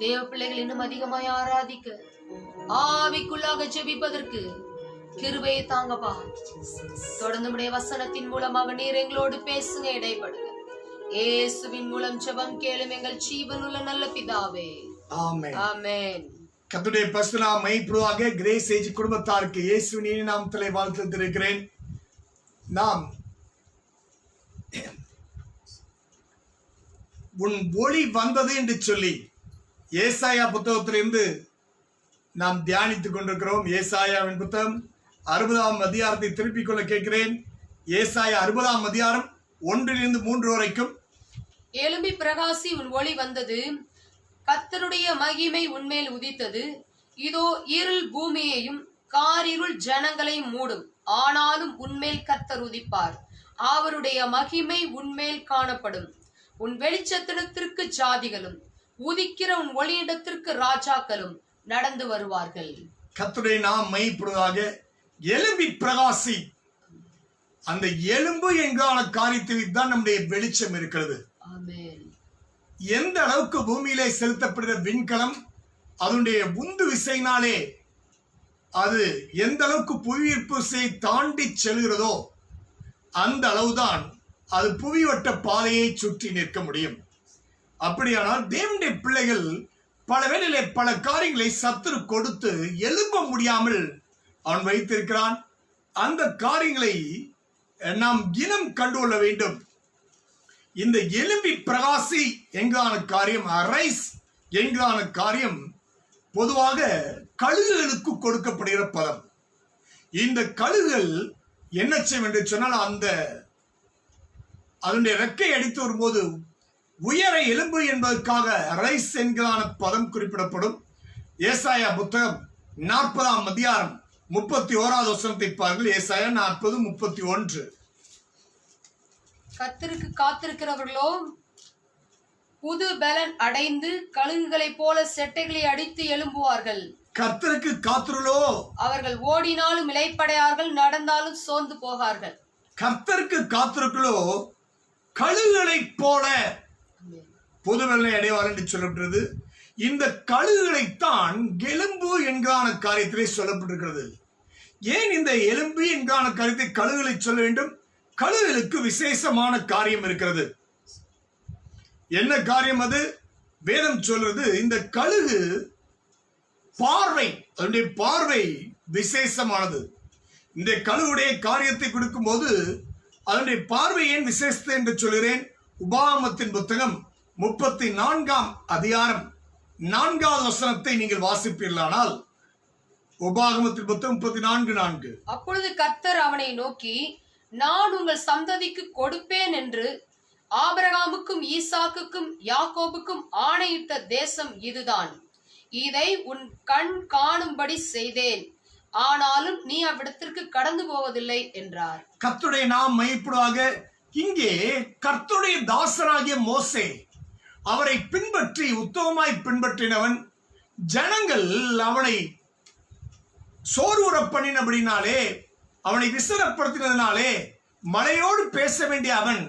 தேவ பிள்ளைகள் இன்னும் அதிகமாய் ஆராதிக்க, ஆவிக்குள்ளாக ஜெபிப்பதற்கு கிருபையை தாங்கப்பா. தொடர்ந்து உடைய வசனத்தின் மூலமாக நீர் எங்களோடு பேசுங்க, இடைப்படுங்க. இயேசுவின் மூலம் ஜெபம் கேளும் எங்கள் ஜீவனுள்ள நல்ல பிதாவே, ஆமென் ஆமென். கர்த்தருடைய பரிசுத்த நாமம் மகிமைப்படுவதாக. கிரேஸ் ஏஜ் குடும்பத்தாருக்கு இயேசுவின் இனிய நாமத்திலே வாழ்த்து தெரிவிக்கிறேன். நாம் உன் ஒளி வந்தது என்று சொல்லி ஏசாயா புத்தகத்திலிருந்து நாம் தியானித்துக் கொண்டிருக்கிறோம். ஏசாயாவின் புத்தகம் 60ஆம் அதிகாரத்தை திருப்பிக் கொள்ள கேட்கிறேன். ஏசாயா 60ஆம் அதிகாரம் 1-3 வரைக்கும். எழும்பி பிரகாசி, உன் ஒளி வந்தது, கர்த்தருடைய மகிமை உன்மேல் உதித்தது. இதோ இருள் பூமியையும் காரிருள் ஜனங்களையும் மூடும், ஆனாலும் உன்மேல் கர்த்தர் உதிப்பார், அவருடைய மகிமை உன்மேல் காணப்படும். உன் வெளிச்சத்திடத்திற்கு ஜாதிகளும் உதிக்கிற உன் ஒளியிடத்திற்கு ராஜாக்களும் நடந்து வருவார்கள். கர்த்தருடைய நாமம் மகிமைப்படுவதாக. எழும்பி பிரகாசி. அந்த எலும்பு என்கான காரியத்தில் தான் நம்முடைய வெளிச்சம் இருக்கிறது. ஆமென். எந்த அளவுக்கு பூமியிலே செலுத்தப்படுகிற விண்கலம் அதனுடைய உந்து விசையினாலே அது எந்த அளவுக்கு புவியீர்ப்பு விசையை தாண்டி செல்கிறதோ அந்த அளவுதான் அது புவிவட்ட பாதையை சுற்றி நிற்க முடியும். அப்படியானால் தேவனுடைய பிள்ளைகள் பல வேளையிலே பல காரியங்களை சத்துரு கொடுத்து எழும்ப முடியாமல் அவன் வைத்திருக்கிறான். அந்த காரியங்களை நாம் இனம் கண்டுகொள்ள வேண்டும். இந்த எழும்பி பிரகாசி என்கிறான காரியம், அரைஸ் என்கிறான காரியம் பொதுவாக கழுகுகளுக்கு கொடுக்கப்படுகிற பதம். இந்த கழுகுகள் என்ன செய்யும் என்று சொன்னால், அதனுடைய ரெக்கை அடித்து வரும்போது உயர எலும்பு என்பதற்காக ரைஸ் என்கிறான பதம் குறிப்பிடப்படும். ஏசாயா புத்தகம் 40ஆம் அதிகாரம் 31வது வசனத்தை பாருங்கள். ஏசாயா 40:31. கர்த்தருக்கு காத்திருக்கிறவர்களோ புது பலன் அடைந்து கழுகுகளைப் போல செட்டைகளை அடித்து எழும்புவார்கள். கர்த்தருக்கு காத்திருளோ அவர்கள் ஓடினாலும் இளைப்படையார்கள், நடந்தாலும் சோர்ந்து போகார்கள். கர்த்தருக்கு காத்திருக்களோ கழுகுகளைப் போல புது பலனை அடைவார் என்று சொல்லப்பட்டது. இந்த கழுகுகளைத்தான் எலும்பு என்கான காரியத்திலே சொல்லப்பட்டிருக்கிறது. ஏன் இந்த எலும்பு என்கான காரியத்தை கழுகுகளை சொல்ல வேண்டும்? கழுகுகளுக்கு விசேஷமான காரியம் இருக்கிறது. என்ன காரியம் அது? வேதம் சொல்றது, இந்த கழுகு பார்வை, அதனுடைய பார்வை விசேஷமானது. இந்த கழுகுடைய காரியத்தை கொடுக்கும் போது அதனுடைய பார்வை ஏன் விசேஷத்தை என்று சொல்கிறேன். உபாகமத்தின் புத்தகம் 34ஆம் அதிகாரம் 4வது வசனத்தை நீங்கள் வாசிப்பீர்களானால், உபாகமத்தின் புத்தகம் 34:4. அப்பொழுது கர்த்தர் அவனை நோக்கி, நான் உங்கள் சந்ததிக்கு கொடுப்பேன் என்று ஆபிரகாமுக்கும் ஈசாக்குக்கும் யாக்கோபுக்கும் ஆணையிட்ட தேசம் இதுதான். இதை உன் கண் காணும்படி செய்தேன். ஆனாலும் நீ அவ்விடத்திற்கு கடந்து போவதில்லை என்றார். கர்த்தருடைய நாம் மையப்படுவாக. இங்கே கர்த்தருடைய தாசனாகிய மோசே அவரை பின்பற்றி உத்தமமாய் பின்பற்றினவன். ஜனங்கள் அவனை சோர்வுற பண்ணினபடினாலே, அவனை விசனப்படுத்தினதினாலே மலையோடு பேச வேண்டிய அவன்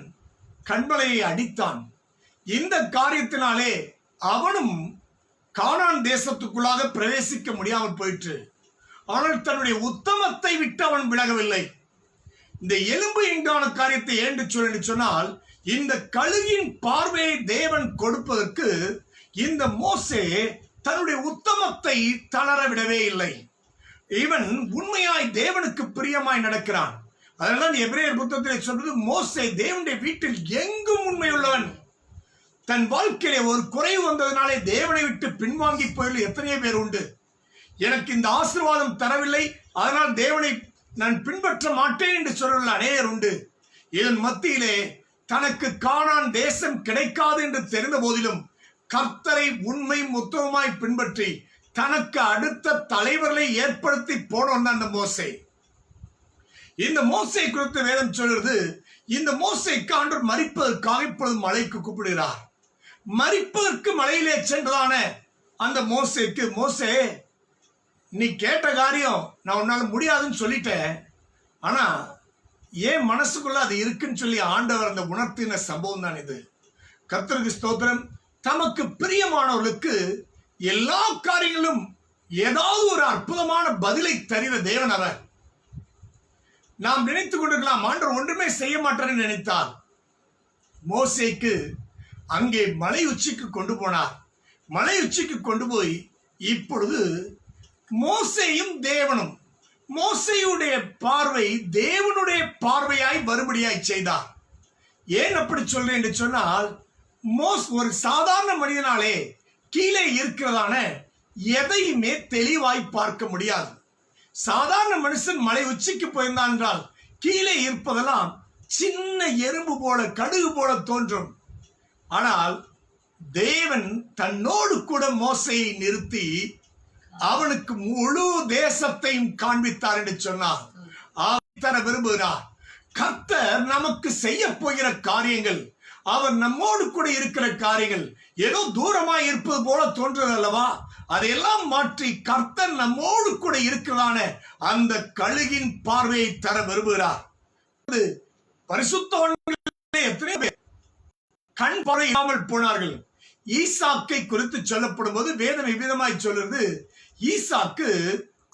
கண்மலையை அடித்தான். இந்த காரியத்தினாலே அவனும் கானான் தேசத்துக்குள்ளாக பிரவேசிக்க முடியாமல் போயிற்று. ஆனால் தன்னுடைய உத்தமத்தை விட்டு அவன் விலகவில்லை. இந்த எலும்பு என்கான காரியத்தை ஏன்று சொன்னால், இந்த கழுகின் பார்வையை தேவன் கொடுப்பதற்கு இந்த மோசே தன்னுடைய உத்தமத்தை தளர விடவே இல்லை. இவன் உண்மையாய் தேவனுக்கு பிரியமாய் நடக்கிறான். அதனால எபிரேயர் புத்தகத்திலே சொல்றது, மோசே தேவனுடைய வீட்டில் எங்கும் உண்மையுள்ளவன். தன் வாழ்க்கையிலே ஒரு குறைவு வந்ததுனாலே தேவனை விட்டு பின்வாங்கி போய் எத்தனையோ பேர் உண்டு. எனக்கு இந்த ஆசீர்வாதம் தரவில்லை, அதனால் தேவனை நான் பின்பற்ற மாட்டேன் என்று சொல்ல அநேகர் உண்டு. இதன் மத்தியிலே தனக்கு கானான் தேசம் கிடைக்காது என்று தெரிந்த போதிலும் கர்த்தரை உண்மை உத்தமமாய் பின்பற்றி தனக்கு அடுத்த தலைவர்களை ஏற்படுத்தி போனவன் அந்த மோசே. இந்த மோசே குறித்து வேதம் சொல்கிறது, இந்த மோசேக்கு ஆண்டவர் மரிப்பதற்காக இப்பொழுது மலைக்கு கூப்பிடுகிறார். மரிப்பதற்கு மலையிலே சென்றதான அந்த மோசேக்கு, மோசே நீ கேட்ட காரியம் நான் உன்னால முடியாதுன்னு சொல்லிட்டேன், ஆனா ஏன் மனசுக்குள்ள அது இருக்குன்னு சொல்லி ஆண்டவர் அந்த உணர்த்தின சம்பவம் தான் இது. கர்த்தருக்கு ஸ்தோத்திரம். தமக்கு பிரியமானவர்களுக்கு எல்லா காரியங்களும் ஏதாவது ஒரு அற்புதமான பதிலை தருகிற தேவன் அவர். நாம் நினைத்துக் கொண்டிருக்கலாம் ஆண்டவர் ஒன்றுமே செய்ய மாட்டார்னு நினைத்தார். மோசேக்கு அங்கே மலை உச்சிக்கு கொண்டு போனார். மலை உச்சிக்கு கொண்டு போய் இப்பொழுது மோசேயும் தேவனும், மோசேயுடைய பார்வை தேவனுடைய பார்வையாய் வரும்படியாய் செய்தார். ஏன் அப்படி சொல்றேன் என்று சொன்னால், ஒரு சாதாரண மனிதனாலே கீழே இருக்கிறதான எதையுமே தெளிவாய் பார்க்க முடியாது. சாதாரண மனுஷன் மலை உச்சிக்கு போயிருந்தான் என்றால் கீழே இருப்பதெல்லாம் சின்ன எறும்பு போல, கடுகு போல தோன்றும். ஆனால் தேவன் தன்னோடு கூட மோசையை நிறுத்தி அவனுக்கு முழு தேசத்தையும் காண்பித்தார் என்று சொன்னார். தர விரும்புகிறார். கர்த்தர் நமக்கு செய்ய போகிற காரியங்கள், அவர் நம்மோடு கூட இருக்கிற காரியங்கள் ஏதோ தூரமாய் இருப்பது போல தோன்றது அல்லவா? அதையெல்லாம் மாற்றி கர்த்தர் நம்மோடு கூட இருக்கிறதான அந்த கழுகின் பார்வையை தர விரும்புகிறார். பரிசுத்தவான்களே எத்தனை பேர் கண் பார்வை இல்லாமல் போனார்கள். ஈசாக்கை குறித்து சொல்லப்படும் போது வேதம் விதமாய் சொல்றது, ஈசாக்கு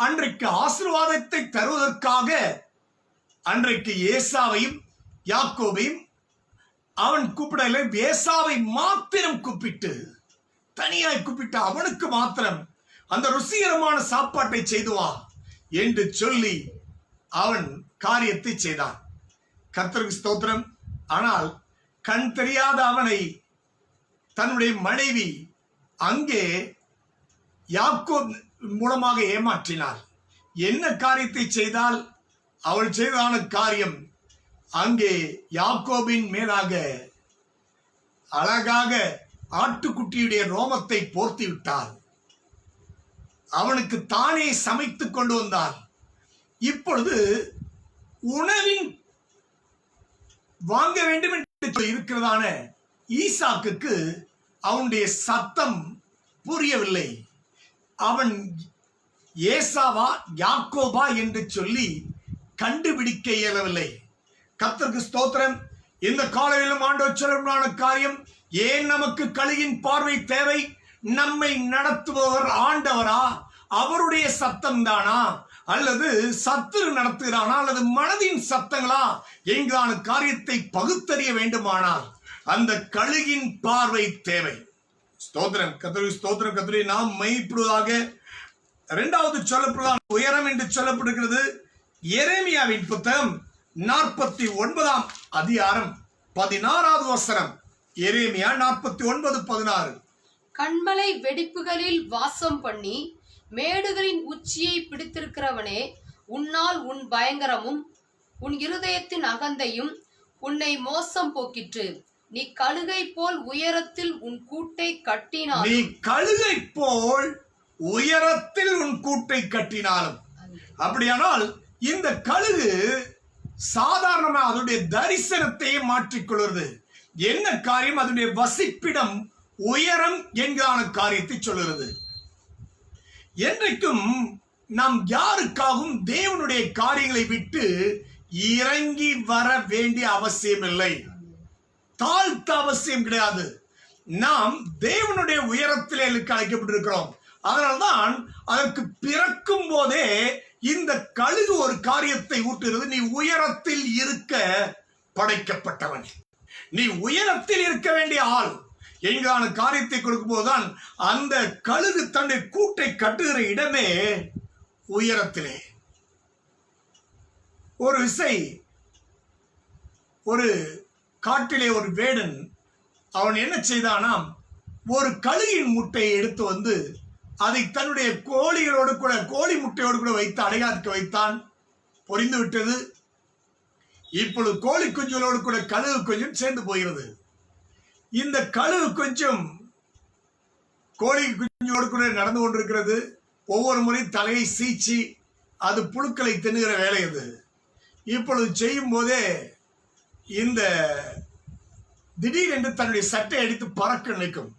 அன்றைக்கு ஆசீர்வாதத்தை தருவதற்காக அன்றைக்கு ஏசாவையும் யாக்கோபையும் அவன் கூப்பிடல, ஏசாவை மாத்திரம் கூப்பிட்டு, தனியாய் கூப்பிட்டு அவனுக்கு மாத்திரம் அந்த ருசிகரமான சாப்பாட்டை செய்துவா என்று சொல்லி அவன் காரியத்தை செய்தான். கர்த்தருக்கு ஸ்தோத்திரம். ஆனால் கண் தெரியாத அவனை தன்னுடைய மனைவி அங்கே யாக்கோப் மூலமாக ஏமாற்றினாள். என்ன காரியத்தை செய்தால்? அவள் செய்ததான காரியம், அங்கே யாக்கோபின் மேலாக அழகாக ஆட்டுக்குட்டியுடைய ரோமத்தை போர்த்தி விட்டாள். அவனுக்கு தானே சமைத்து கொண்டு வந்தாள். இப்பொழுது உணவின் வாங்க வேண்டும் என்று இருக்கிறதான ஈசாக்குக்கு அவனுடைய சத்தம் புரியவில்லை. அவன் ஏசாவா யாக்கோபா என்று சொல்லி கண்டுபிடிக்க இயலவில்லை. கர்த்தருக்கு ஸ்தோத்திரம். இந்த காலையிலும் ஆண்டவர் சொல்லுமான காரியம், ஏன் நமக்கு கழுகின் பார்வை தேவை? நம்மை நடத்துபவர் ஆண்டவரா? அவருடைய சத்தம் தானா, அல்லது சத்துரு நடத்துகிறானா, அல்லது மனதின் சத்தங்களா என்கிறான காரியத்தை பகுத்தறிய வேண்டுமானால் அந்த கழுகின் பார்வை தேவை. ஸ்தோத்திரம் கர்த்தருக்கு ஸ்தோத்திரம். கர்த்தரை நாம் மெய்ப்படுவதாக. இரண்டாவது சொல்லப்படுவதான உயரம் என்று சொல்லப்படுகிறது. எரேமியாவின் புத்தகம் 49ஆம் அதிகாரம் 16வது வசனம். எரேமியா 49:16. கண்மலை வெடிப்புகளில் வாசம் பண்ணி மேடுகளின் உச்சியை பிடித்திருக்கிறவனே, உன்னால் உன் பயங்கரமும் உன் இருதயத்தின் அகந்தையும் உன்னை மோசம் போக்கிற்று. நீ கழுகை போல் உயரத்தில் உன் கூட்டை கட்டினாலும், நீ கழுகை போல் உயரத்தில் உன் கூட்டை கட்டினாலும். அப்படியானால் இந்த கழுகு சாதாரணமாக அதனுடைய தரிசனத்தையே மாற்றிக்கொள்வது. என்ன காரியம்? அதனுடைய வசிப்பிடம் உயரம் என்கிறான காரியத்தை சொல்லுகிறது. என்றைக்கும் நாம் யாருக்காகவும் தேவனுடைய காரியங்களை விட்டு இறங்கி வர வேண்டிய அவசியம் இல்லை, தாழ்த்த அவசியம் கிடையாது. நாம் தேவனுடைய உயரத்திலே அழைக்கப்பட்டிருக்கிறோம். அதனால்தான் அதற்கு பிறக்கும் போதே இந்த கழுகு ஒரு காரியத்தை ஊட்டுகிறது. நீ உயரத்தில் இருக்க படைக்கப்பட்டவன், நீ உயரத்தில் இருக்க வேண்டிய ஆள் என்கிறான காரியத்தை கொடுக்கும் போதுதான் அந்த கழுகு தன்னுடைய கூட்டை கட்டுகிற இடமே உயரத்திலே. ஒரு விசை ஒரு காட்டிலே ஒரு வேடன் அவன் என்ன செய்தானாம், ஒரு கழுகின் முட்டையை எடுத்து வந்து அதை தன்னுடைய கோழிகளோடு கூட, கோழி முட்டையோடு கூட வைத்து அடையாக்க வைத்தான். பொரிந்து விட்டது. இப்பொழுது கோழி குஞ்சுகளோடு கூட கழுகு கொஞ்சம் சேர்ந்து போகிறது. இந்த கழுகு கொஞ்சம் கோழி குஞ்சோடு கூட நடந்து கொண்டிருக்கிறது. ஒவ்வொரு முறை தலையை சீச்சி அது புழுக்களை தின்னுகிற வேலை அது. இப்பொழுது செய்யும் போதே இந்த திடீரென்று தன்னுடைய சட்டை அடித்து பறக்க நினைக்கும்.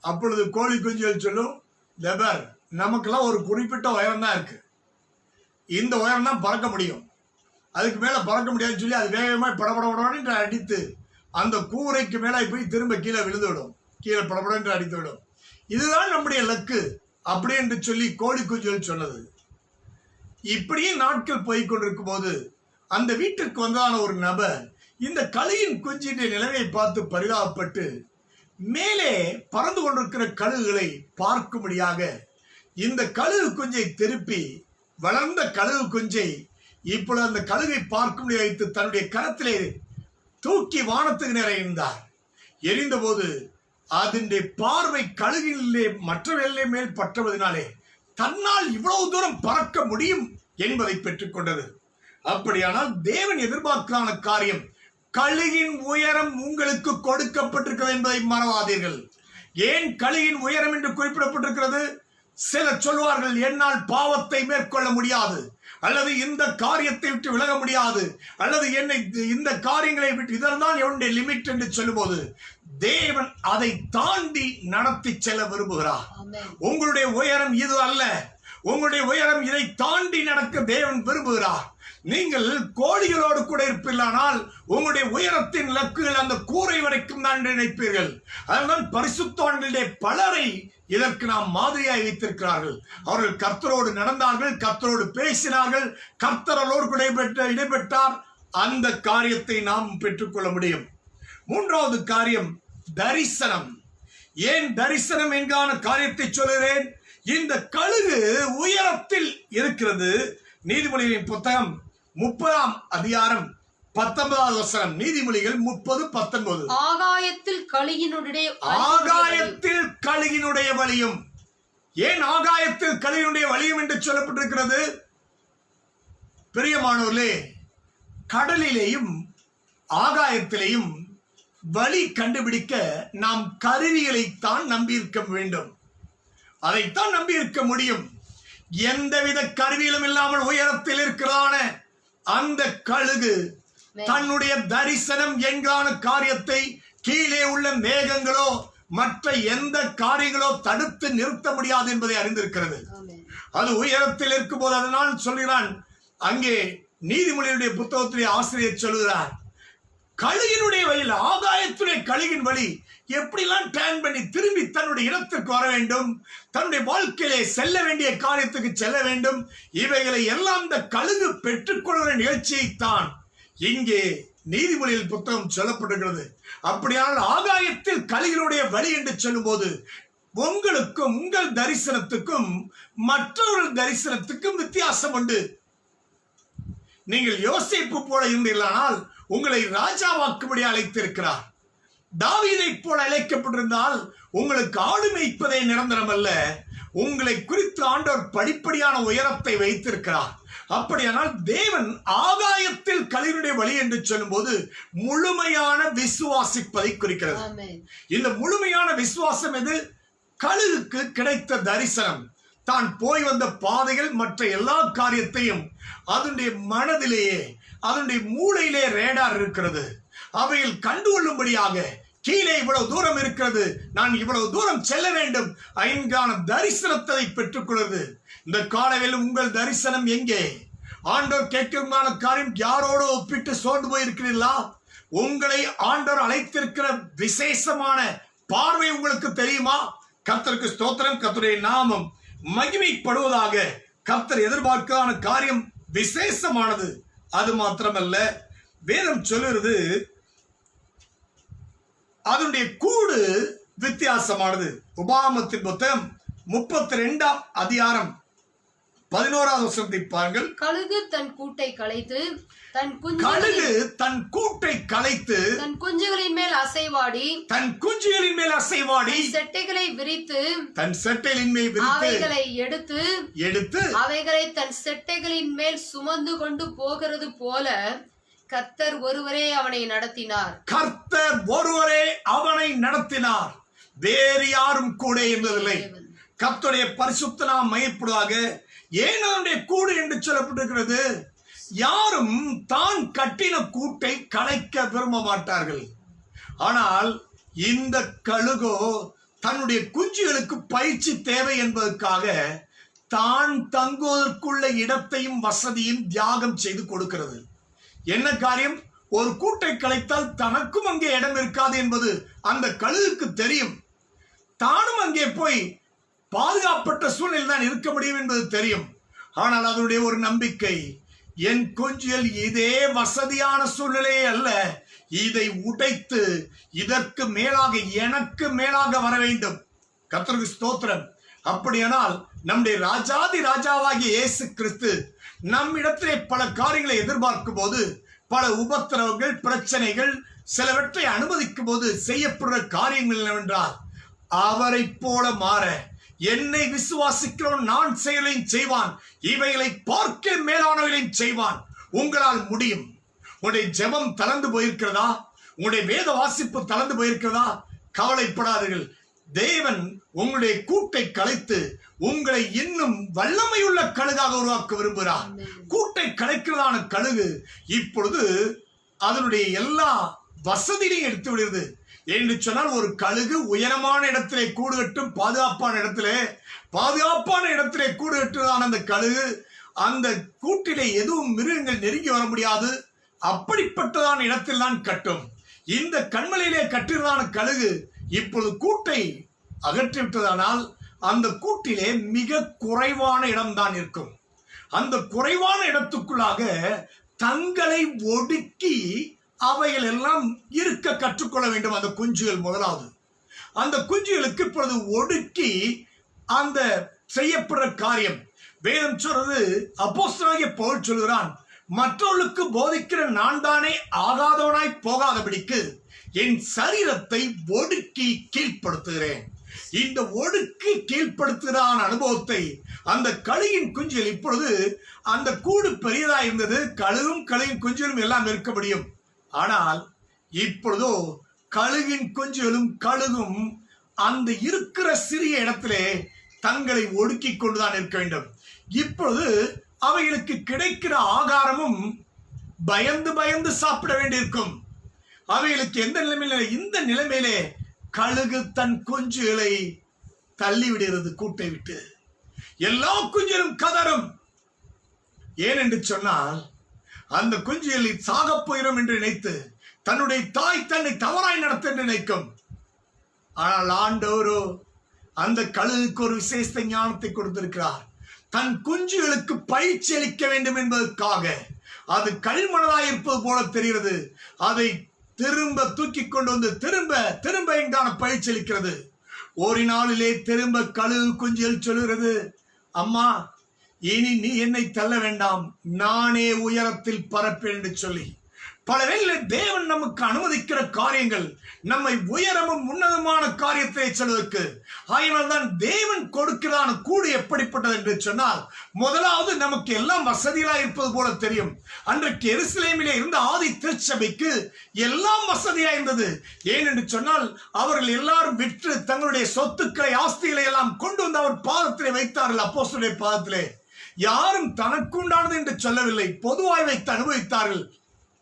அப்பொழுது கோழி குஞ்சுகள் சொல்லும், லெபர், நமக்கெல்லாம் ஒரு குறிப்பிட்ட உயரம் தான் இருக்கு, இந்த உயரம் தான் பறக்க முடியும், அதுக்கு மேல பறக்க முடியாதுன்னு சொல்லி அது வேகமாக படபடபடன்னு அடித்து அந்த கூரைக்கு மேலே போய் திரும்ப கீழே விழுந்து விடும், கீழே படபடன்னு அடித்து விடும். இதுதான் நம்முடைய லக்கு அப்படி என்று சொல்லி கோழி குஞ்சுகள் சொன்னது. இப்படியே நாட்கள் போய்கொண்டிருக்கும் போது அந்த வீட்டிற்கு வந்ததான ஒரு நபர் இந்த கழுகின் குஞ்சின் நிலைமையை பார்த்து பரிதாபப்பட்டு மேலே பறந்து கொண்டிருக்கிற கழுகுகளை பார்க்கும்படியாக இந்த கழுகு குஞ்சை திருப்பி, வளர்ந்த கழுகு குஞ்சை இப்பொழுது அந்த கழுகை பார்க்கும்படி வைத்து தன்னுடைய கரத்திலே தூக்கி வானத்துக்கு நிறைந்தார். எரிந்த போது அதனுடைய பார்வை கழுகிலே மற்றவர்களே மேல் பற்றுவதனாலே தன்னால் இவ்வளவு தூரம் பறக்க முடியும் என்பதை பெற்றுக்கொண்டது. அப்படியானால் தேவன் எதிர்பார்க்கான காரியம், கழுகின் உயரம் உங்களுக்கு கொடுக்கப்பட்டிருக்கிறது என்பதை மறவாதீர்கள். ஏன் கழுகின் உயரம் என்று குறிப்பிடப்பட்டிருக்கிறது? சிலர் சொல்வார்கள், என்னால் பாவத்தை மேற்கொள்ள முடியாது, அல்லது இந்த காரியத்தை விட்டு விலக முடியாது, அல்லது என்னை இந்த காரியங்களை விட்டு, இதெல்லாம் என்னுடைய லிமிட் என்று சொல்லும்போது தேவன் அதை தாண்டி நடத்தி செல்ல விரும்புகிறார். உங்களுடைய உயரம் இது அல்ல, உங்களுடைய உயரம் இதை தாண்டி நடக்க தேவன் விரும்புகிறார். நீங்கள் கோழிகளோடு கூட இருப்பீர்களானால் உங்களுடைய உயரத்தின் லக்குகள் அந்த கூரை வரைக்கும் தான் நினைப்பீர்கள். அதனால் பரிசுத்தவான்களுடைய பலரை இதற்கு நாம் மாதிரியாய் வைத்திருக்கிறார்கள். அவர்கள் கர்த்தரோடு நடந்தார்கள், கர்த்தரோடு பேசினார்கள், கர்த்தரோடு கூட இடைப்பட்டார். அந்த காரியத்தை நாம் பெற்றுக்கொள்ள முடியும். மூன்றாவது காரியம் தரிசனம். ஏன் தரிசனம் என்கான காரியத்தை சொல்கிறேன்? இந்த கழுகு உயரத்தில் இருக்கிறது. நீதிமொழிகளின் புத்தகம் 30ஆம் அதிகாரம் 19வது வசனம். நீதிமொழிகள் 30:19. ஆகாயத்தில் கழுகினுடைய வலியும். ஏன் ஆகாயத்தில் கழுகினுடைய வலியும் என்று சொல்லப்பட்டிருக்கிறது? பிரியமானவர்களே, கடலிலேயும் ஆகாயத்திலேயும் வழி கண்டுபிடிக்க நாம் கருவிகளைத்தான் நம்பியிருக்க வேண்டும். அதைத்தான் நம்பியிருக்க முடியும். எந்தவித கருவியிலும் இல்லாமல் உயரத்தில் இருக்கிறான அந்த கழுகு தன்னுடைய தரிசனம் என்கிறான காரியத்தை கீழே உள்ள மேகங்களோ மற்ற எந்த காரியங்களோ தடுத்து நிறுத்த முடியாது என்பதை அறிந்திருக்கிறது. அது உயரத்தில் இருக்கும் போது அதனால் சொல்கிறான், அங்கே நீதிமொழியுடைய புத்தகத்திலே ஆசிரியர் சொல்கிறார், கழுகினுடைய வழியில், ஆகாயத்துடைய கழுகின் வழி எப்படிலாம் டேர்ன் பண்ணி திரும்பி தன்னுடைய இடத்திற்கு வர வேண்டும், தன்னுடைய வாழ்க்கையிலே செல்ல வேண்டிய காரியத்துக்கு செல்ல வேண்டும், இவைகளை எல்லாம் இந்த கழுகு பெற்றுக்கொள்கிற நிகழ்ச்சியைத்தான் இங்கே நீதிமொழியில் புத்தகம் சொல்லப்பட்டிருக்கிறது. அப்படியானால் ஆகாயத்தில் கழுகினுடைய வழி என்று சொல்லும் போது உங்களுக்கும் உங்கள் தரிசனத்துக்கும் மற்றவர்கள் தரிசனத்துக்கும் வித்தியாசம் உண்டு. நீங்கள் யோசேப்பு போல இருந்தீர்களானால் உங்களை ராஜாவாக்கும்படி அழைத்திருக்கிறார். தாவீதை போல அழைக்கப்பட்டிருந்தால் உங்களுக்கு ஆடு மேய்ப்பதே நிரந்தரம் அல்ல, உங்களை குறித்து ஆண்டவர் படிப்படியான உயரத்தை வைத்திருக்கிறார். அப்படியானால் தேவன் ஆகாயத்தில் கழுகினுடைய வழி என்று சொல்லும் போது முழுமையான விசுவாசிப்பதை குறிக்கிறது. இந்த முழுமையான விசுவாசம் எது? கழுகுக்கு கிடைத்த தரிசனம், தான் போய் வந்த பாதைகள், மற்ற எல்லா காரியத்தையும் அதனுடைய மனதிலேயே அதனுடைய மூளையிலே ரேடார் இருக்கிறது. அவையில் கண்டுகொள்ளும்படியாக கீழே இவ்வளவு தூரம் இருக்கிறது, நான் இவ்வளவு தூரம் செல்ல வேண்டும் ஐந்தான தரிசனத்தை பெற்றுக் கொள்வது. இந்த காலையில் உங்கள் தரிசனம் எங்கே? ஆண்டவர் கேட்கிறமான காரியம் யாரோடு ஒப்பிட்டு சோர்ந்து போயிருக்கிறீர்களா? உங்களை ஆண்டவர் அழைத்திருக்கிற விசேஷமான பார்வை உங்களுக்கு தெரியுமா? கர்த்தருக்கு ஸ்தோத்திரம், கர்த்தருடைய நாமம் மகிமைப்படுவதாக. கர்த்தர் எதிர்பார்க்கான காரியம் விசேஷமானது. அது மாத்திரமல்ல, வேதம் சொல்லுறது அதனுடைய கூடு வித்தியாசமானது. உபாகமத்தின் புத்தகம் 32ஆம் அதிகாரம் 11வது வசனத்தை பாருங்கள். கழுகு தன் கூட்டை கலைத்து தன் குஞ்சுகளின் மேல் அசைவாடி செட்டைகளை விரித்து அவைகளை எடுத்து அவைகளை தன் செட்டைகளின் மேல் சுமந்து கொண்டு போகிறது போல கர்த்தர் ஒருவரே அவனை நடத்தினார். வேறு யாரும் கூட இருந்ததில்லை. கர்த்தருடைய பரிசுத்த நாமம் மகிமைப்படுவதாக. ஏன் அவனுடைய கூடு என்று சொல்லப்பட்டிருக்கிறது? யாரும் தான் கட்டின கூட்டை கலைக்க விரும்ப மாட்டார்கள். ஆனால் இந்த கழுகோ தன்னுடைய குஞ்சுகளுக்கு பயிற்சி தேவை என்பதற்காக தான் தங்குவதற்குள்ள இடத்தையும் வசதியும் தியாகம் செய்து கொடுக்கிறது. என்ன காரியம்? ஒரு கூட்டை கலைத்தால் தனக்கும் அங்கே இடம் இருக்காது என்பது அந்த கழுகுக்கு தெரியும். தானும் அங்கே போய் பாதுகாப்பட்ட சூழ்நிலை தான் இருக்க முடியும் என்பது தெரியும். ஆனால் அதனுடைய ஒரு நம்பிக்கை, என் குஞ்சுகள் இதே வசதியான சூழ்நிலையே அல்ல, இதை உடைத்து இதற்கு மேலாக எனக்கு மேலாக வர வேண்டும். கர்த்தருக்கு ஸ்தோத்திரம். அப்படியானால் நம்முடைய ராஜாதி ராஜாவாகிய இயேசு கிறிஸ்து நம்மிடத்திலே பல காரியங்களை எதிர்பார்க்கும் போது, பல உபத்திரவங்கள், பிரச்சனைகள் சிலவற்றை அனுமதிக்கும் போது செய்யப்படுற காரியங்கள் என்னவென்றால், அவரை போல மாற என்னை விசுவாசிக்கிறவன் நான் செயலையும் செய்வான், இவைகளை பார்க்க மேலானவைகளையும் செய்வான். உங்களால் முடியும். உங்களுடைய ஜெபம் தளர்ந்து போயிருக்கிறதா? உங்களுடைய வேத வாசிப்பு தளர்ந்து போயிருக்கிறதா? கவலைப்படாதீர்கள். தேவன் உங்களுடைய கூட்டை கலைத்து உங்களை இன்னும் வல்லமையுள்ள கழுகாக உருவாக்க விரும்புகிறார். கூட்டை கலைக்கிறதான கழுகு இப்பொழுது அதனுடைய எல்லா வசதியையும் எடுத்து விடுகிறது. என்று சொன்னால், ஒரு கழுகு உயரமான இடத்திலே கூடு கட்டும், பாதுகாப்பான இடத்திலே கூடு கட்டுறதான அந்த கழுகு, அந்த கூட்டிலே எதுவும் மிருகங்கள் நெருங்கி வர முடியாது, அப்படிப்பட்டதான இடத்தில் தான் கட்டும். இந்த கண்மலையிலே கட்டுறதான கழுகு இப்பொழுது கூட்டை அகற்றிவிட்டதானால் அந்த கூட்டிலே மிக குறைவான இடம்தான் இருக்கும். அந்த குறைவான இடத்துக்குள்ளாக தங்களை ஒடுக்கி அவைகள் எல்லாம் இருக்க கற்றுக்கொள்ள வேண்டும். அந்த குஞ்சுகள் முதலாவது, அந்த குஞ்சுகளுக்கு இப்பொழுது ஒடுக்கி அந்த செய்யப்படுற காரியம் வேதம் சொல்றது. அப்போஸ்தலனாகிய பவுல் சொல்கிறான், மற்றவர்களுக்கு போதிக்கிற நான் தானே ஆகாதவனாய் போகாதபடிக்கு என் சரீரத்தை ஒடுக்கி கீழ்ப்படுத்துகிறேன். இந்த ஒடுக்கி கீழ்ப்படுத்துகிறான அனுபவத்தை அந்த கழுகின் குஞ்சுகள், இப்பொழுது அந்த கூடு பெரியதா இருந்தது, கழுகும் கழுகின் குஞ்சுகளும் எல்லாம் இருக்க முடியும். ஆனால் இப்பொழுதோ கழுகின் குஞ்சுகளும் கழுகும் அந்த இருக்கிற சிறிய இடத்திலே தங்களை ஒடுக்கிக் கொண்டுதான் இருக்க வேண்டும். இப்பொழுது அவைகளுக்கு கிடைக்கிற ஆகாரமும் பயந்து பயந்து சாப்பிட வேண்டியிருக்கும். அவைகளுக்கு எந்த நிலைமையில, இந்த நிலைமையிலே கழுகு தன் குஞ்சுகளை தள்ளிவிடுகிறது கூட்டை விட்டு. எல்லா குஞ்சுகளும் கதறும். ஏனென்று சொன்னால் அந்த குஞ்சுகளை சாகப் போயிடும் என்று நினைத்து தன்னுடைய தாய் தன்னை தவறாய் நடத்த என்று நினைக்கும். ஆனால் ஆண்டவரோ அந்த கழுகுக்கு ஒரு விசேஷ ஞானத்தை கொடுத்திருக்கிறார். தன் குஞ்சுகளுக்கு பயிற்சி அளிக்க வேண்டும் என்பதற்காக. அது கல்மணலாய் இருப்பது போல தெரிகிறது. அதை திரும்ப தூக்கி கொண்டு வந்து திரும்ப திரும்ப எங்கான பயிற்சி அளிக்கிறது. ஒரு நாளிலே திரும்ப கழுகு குஞ்சுகள் சொல்லுகிறது, அம்மா இனி நீ என்னை தள்ள வேண்டாம், நானே உயரத்தில் பறப்பேன் என்று சொல்லி. பலவேளை தேவன் நமக்கு அனுமதிக்கிற காரியங்கள் நம்மை உயரமும் உன்னதமான காரியத்தை சொல்வதற்கு. ஆயினால்தான் தேவன் கொடுக்கிறான கூடு எப்படிப்பட்டது என்று சொன்னால், முதலாவது நமக்கு எல்லாம் வசதிகளா இருப்பது போல தெரியும். அன்றைக்கு எருசலேமிலே இருந்த ஆதி திருச்சபைக்கு எல்லாம் வசதியா இருந்தது. ஏனென்று சொன்னால் அவர்கள் எல்லாரும் விற்று தங்களுடைய சொத்துக்களை ஆஸ்திகளை எல்லாம் கொண்டு வந்து அவர் பாதத்திலே வைத்தார்கள். அப்போஸ்தலருடைய பாதத்திலே யாரும் தனக்கு உண்டானது என்று சொல்லவில்லை, பொதுவாய் வைத்து அனுபவித்தார்கள்.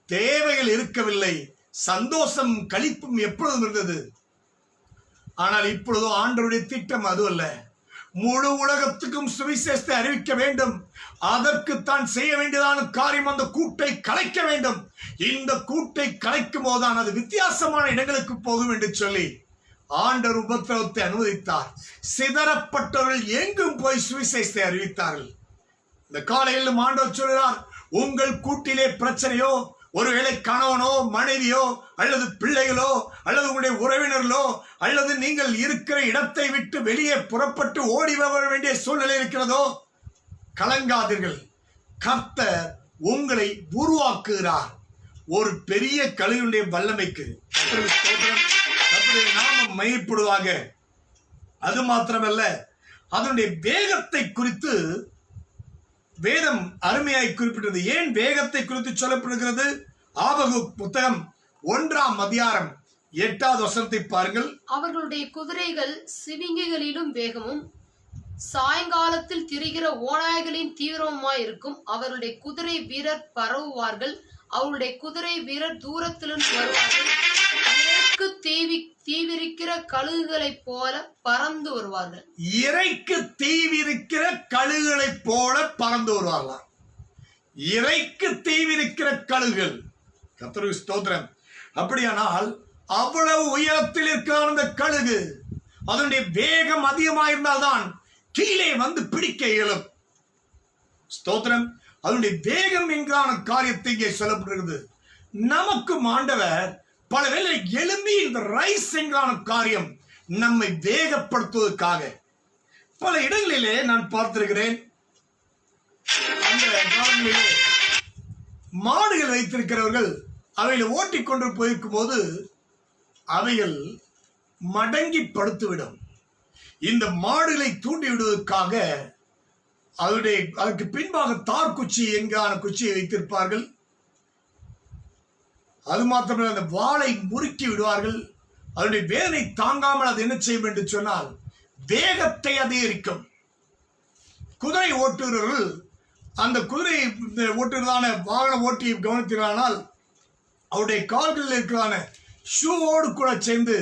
தேவைகள் இருக்கவில்லை, சந்தோஷம் களிப்பும் எப்பொழுதும் இருந்தது. ஆனால் இப்பொழுதோ ஆண்டவருடைய திட்டம் அது அல்ல. முழு உலகத்துக்கும் சுவிசேஷத்தை அறிவிக்க வேண்டும். அதற்கு தான் செய்ய வேண்டியதான காரியம் அந்த கூட்டை கலைக்க வேண்டும். இந்த கூட்டை கலைக்கும் போதுதான் அது வித்தியாசமான இடங்களுக்கு போகும் என்று சொல்லி ஆண்டவர் உபத்திரவத்தை அனுமதித்தார். சிதறப்பட்டவர்கள் எங்கும் போய் சுவிசேஷத்தை அறிவித்தார்கள். இந்த காலையிலும் ஆண்டவர் சொல்கிறார், உங்கள் கூட்டிலே பிரச்சனையோ, ஒருவேளை கணவனோ மனைவியோ அல்லது பிள்ளைகளோ அல்லது உங்களுடைய உறவினர்களோ அல்லது நீங்கள் இருக்கிற இடத்தை விட்டு வெளியே புறப்பட்டு ஓடி வர வேண்டிய சூழ்நிலை இருக்கிறதோ, கலங்காதீர்கள். கர்த்தர் உங்களை உருவாக்குகிறார் ஒரு பெரிய கழுகுடைய வல்லமைக்கு. நாமம் மகிழ்ப்படுவாங்க. அது மாத்திரமல்ல, அதனுடைய வேகத்தை குறித்து வேதம் அருமையாய் குறிப்பிட்டது. ஏன் வேகத்தை குறித்து சொல்லப்படுகிறது? ஆபகுக் புத்தகம் 1ஆம் அதிகாரம் 8வது வசனத்தை பாருங்கள். அவர்களுடைய குதிரைகள் சிவிங்கிகளிலும் வேகமும் சாயங்காலத்தில் திரிகிற ஓநாய்களின் தீவிரமாய் இருக்கும். அவர்களுடைய குதிரை வீரர் பரவுவார்கள், அவருடைய குதிரை வீரர் தூரத்திலிருந்து வருவார்கள். தீவிரிக்கிற கழுகுகளைப் போல பறந்து வருவார்கள். இறைக்கு தீவிரிக்கிற கழுகுகளைப் போல பறந்து வருவார்களாம். இறைக்கு தீவிரிக்கிற கழுகுகள். கர்த்தருக்கு ஸ்தோத்திரம். அப்படியானால் அவ்வளவு உயரத்தில் இருக்கிற அந்த கழுகு, அதனுடைய வேகம் அதிகமாயிருந்தால்தான் கீழே வந்து பிடிக்க இயலும். ஸ்தோத்திரம். அதனுடைய வேகம் என்கிறான காரியத்தை இங்கே சொல்லப்படுகிறது. நமக்கும் ஆண்டவர் பலவேளை எழும்பி இந்த ரைஸ் என்கிறான காரியம் நம்மை வேகப்படுத்துவதற்காக பல இடங்களிலே நான் பார்த்திருக்கிறேன். அந்த காலங்களிலே மாடுகள் வைத்திருக்கிறவர்கள் அவைகளை ஓட்டிக்கொண்டு போயிருக்கும் போது அவைகள் மடங்கி படுத்துவிடும். இந்த மாடுகளை தூண்டி விடுவதற்காக அதற்கு பின்பாக தார்குச்சி என்கிறான குச்சியை வைத்திருப்பார்கள். அது மாத்திரமல்ல, அந்த வாளை முறுக்கி விடுவார்கள். அதனுடைய வேதனை தாங்காமல் அது என்ன செய்யும் என்று சொன்னால் வேகத்தை அதிகரிக்கும். குதிரை ஓட்டுகிறவர்கள் அந்த குதிரை ஓட்டுகிறதான வாகன ஓட்டியை கவனித்தானால் அவருடைய கால்களில் இருக்கிறதான ஷூவோடு கூட சேர்ந்து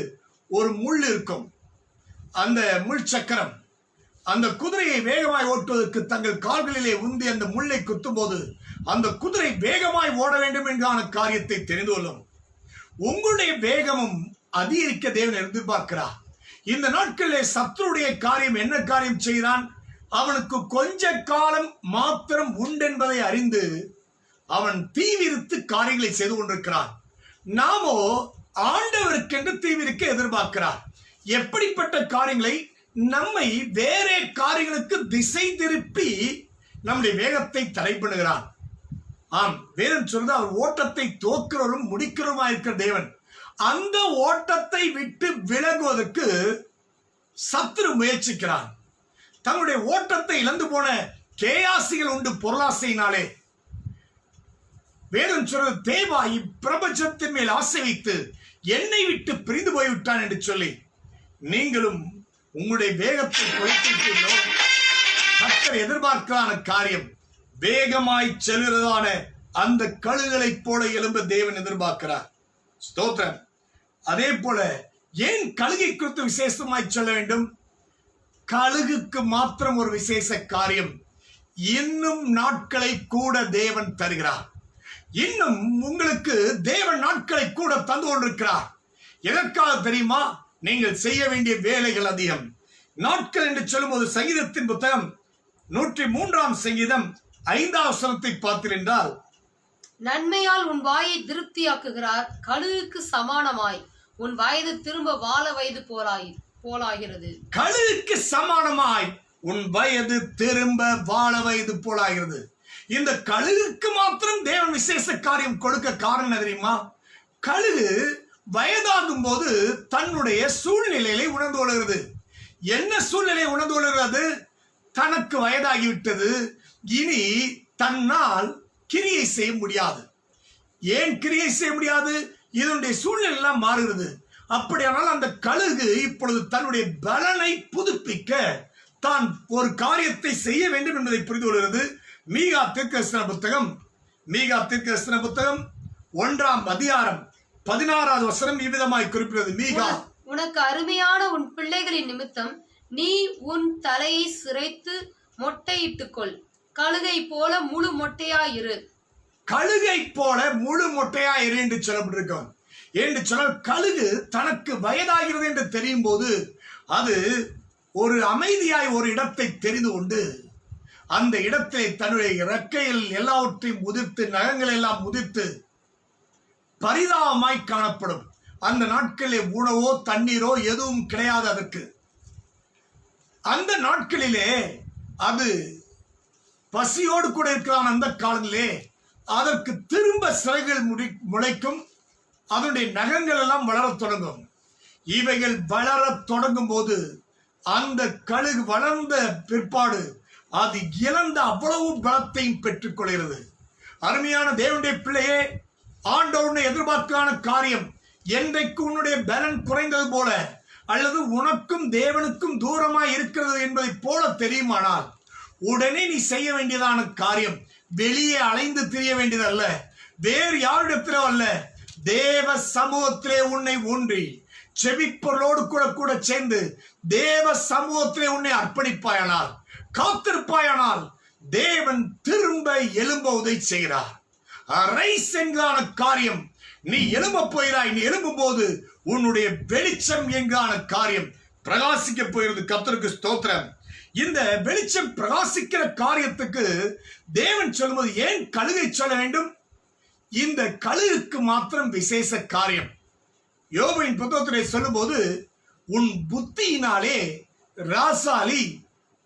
ஒரு முள் இருக்கும். அந்த முள் சக்கரம் அந்த குதிரையை வேகமாய் ஓட்டுவதற்கு தங்கள் கால்களிலே உந்தி அந்த முள்ளை குத்தும் போது அந்த குதிரை வேகமாய் ஓட வேண்டும் என்கான காரியத்தை தெரிந்து கொள்ளும். உங்களுடைய வேகமும் அதிகரிக்க தேவன் எதிர்பார்க்கிறார். இந்த நாட்களிலே சத்துருடைய காரியம் என்ன காரியம் செய்கிறான்? அவனுக்கு கொஞ்ச காலம் மாத்திரம் உண்டென்பதை அறிந்து அவன் தீவிரித்து காரியங்களை செய்து கொண்டிருக்கிறான். நாமோ ஆண்டவருக்கென்று தீவிரிக்க எதிர்பார்க்கிறார். எப்படிப்பட்ட காரியங்களை? நம்மை வேறே காரியங்களுக்கு திசை திருப்பி நம்முடைய வேகத்தை தடை பண்ணுகிறான். ஆம், வேதம் சொல்றது அவர் ஓட்டத்தை துவக்கிறவரும் முடிக்கிறவருமா இருக்கிற தேவன். அந்த ஓட்டத்தை விட்டு விலகுவதற்கு சத்துரு முயற்சிக்கிறான். தங்களுடைய ஓட்டத்தை இழந்து போன கேயாசிகள் உண்டு பொருளாசையினாலே. வேதம் சொல்றது, தேவா இப்பிரபஞ்சத்தின் மேல் ஆசை வைத்து என்னை விட்டு பிரிந்து போய்விட்டான் என்று சொல்லி நீங்களும் உங்களுடைய வேகத்தை குறைத்திருக்கிறீர்களோ? கர்த்தர் எதிர்பார்க்கிறான காரியம் வேகமாய் செல்கிறதான அந்த கழுகுகளை போல எழும்ப தேவன் எதிர்பார்க்கிறார். ஸ்தோத்திரம். அதே போல ஏன் கழுகை குறித்து விசேஷமாய் சொல்ல வேண்டும்? கழுகுக்கு மாத்திரம் ஒரு விசேஷ காரியம், இன்னும் நாட்களை கூட தேவன் தருகிறார். இன்னும் உங்களுக்கு தேவன் நாட்களை கூட தந்து கொண்டிருக்கிறார். எதற்காக தெரியுமா? நீங்கள் செய்ய வேண்டிய வேலைகள் அதிகம். நாட்கள் என்று சொல்லும்போது சங்கீதத்தின் புத்தகம் 103ஆம் சங்கீதம் 5ஆம் வசனத்தை பார்த்தீர்கள். நன்மையால் உன் வாயை திருப்தியாக்குகிறார், கழுகுக்கு சமானமாய் உன் வயது திரும்ப வாழ வயது போலாகிறது. கழுகுக்கு சமானமாய் உன் வயது திரும்ப வாழ வயது போலாகிறது. இந்த கழுகுக்கு மாத்திரம் தேவன் விசேஷ காரியம் கொடுக்க காரணம் தெரியுமா? கழுகு வயதாகும் போது தன்னுடைய சூழ்நிலையை உணர்ந்து கொள்கிறது. என்ன சூழ்நிலை உணர்ந்து கொள்கிறது? தனக்கு வயதாகிவிட்டது, இனி தன்னால் கிரியை செய்ய முடியாது. ஏன் கிரியை செய்ய முடியாது? இதனுடைய சூழ்நிலை எல்லாம் மாறுகிறது. அப்படியானால் அந்த கழுகு இப்பொழுது தன்னுடைய பலனை புதுப்பிக்க தான் ஒரு காரியத்தை செய்ய வேண்டும் என்பதை புரிந்து கொள்கிறது. மீகா தீர்க்கதரிசன புத்தகம் 1ஆம் அதிகாரம் 16வது வசனம் இவ்விதமாய் குறிப்பிடுகிறது. மீகா, உனக்கு அருமையான உன் பிள்ளைகளின் நிமித்தம் நீ உன் தலையை சிரைத்து மொட்டையிட்டுக்கொள், கழுகை போல முழு மொட்டையாயிரு. கழுகை போல முழு மொட்டையாயிரு என்று சொல்லப்பட்டிருக்கும். என்று சொன்னால் கழுகு தனக்கு வயதாகிறது என்று தெரியும் போது அது ஒரு அமைதியாய் ஒரு இடத்தை தெரிந்து கொண்டு அந்த இடத்தை தன்னுடைய இறக்கையில் எல்லாவற்றையும் உதிர்த்து நகங்கள் எல்லாம் உதிர்த்து பரிதாபமாய் காணப்படும். அந்த நாட்களில் உணவோ தண்ணீரோ எதுவும் கிடையாது அதற்கு. அந்த நாட்களிலே அது பசியோடு கூட இருக்கிறான். அந்த காலத்திலே அதற்கு திரும்ப சிறைகள் முளைக்கும், அதனுடைய நகங்கள் எல்லாம் வளரத் தொடங்கும். இவைகள் வளரத் தொடங்கும் போது அந்த கழுகு வளர்ந்த பிற்பாடு அது இழந்த அவ்வளவு பலத்தையும் பெற்றுக் கொள்கிறது. அருமையான தேவனுடைய பிள்ளையே, ஆண்டவனை எதிர்பார்க்கான காரியம் என்றைக்கு உன்னுடைய பலன் குறைந்தது போல அல்லது உனக்கும் தேவனுக்கும் தூரமாய் இருக்கிறது என்பதை போல தெரியுமானால் உடனே நீ செய்ய வேண்டியதான காரியம் வெளியே அலைந்து திரிய வேண்டியதல்ல, வேறு யாரிடத்திலோ அல்ல, தேவ சமூகத்திலே உன்னை ஊன்றி செபிப்பொருளோடு கூட சேர்ந்து தேவ சமூகத்திலே உன்னை அர்ப்பணிப்பாயானால், காத்திருப்பாயானால் தேவன் திரும்ப எழும்ப உதவி செய்கிறார். ரைஸ் என்கிறான காரியம் நீ எழும்ப போகிறாய். நீ எழும்பும் போது உன்னுடைய வெளிச்சம் என்கிறான காரியம் பிரகாசிக்க போகிறது. கர்த்தருக்கு ஸ்தோத்திரம். இந்த வெளிச்சம் பிரகாசிக்கிற காரியத்துக்கு தேவன் சொல்லும்போது ஏன் கழுகை சொல்ல வேண்டும்? இந்த கழுகுக்கு மாத்திரம் விசேஷ காரியம். யோபுவின் புத்தகத்திலே சொல்லும்போது உன் புத்தியினாலே ராசாலி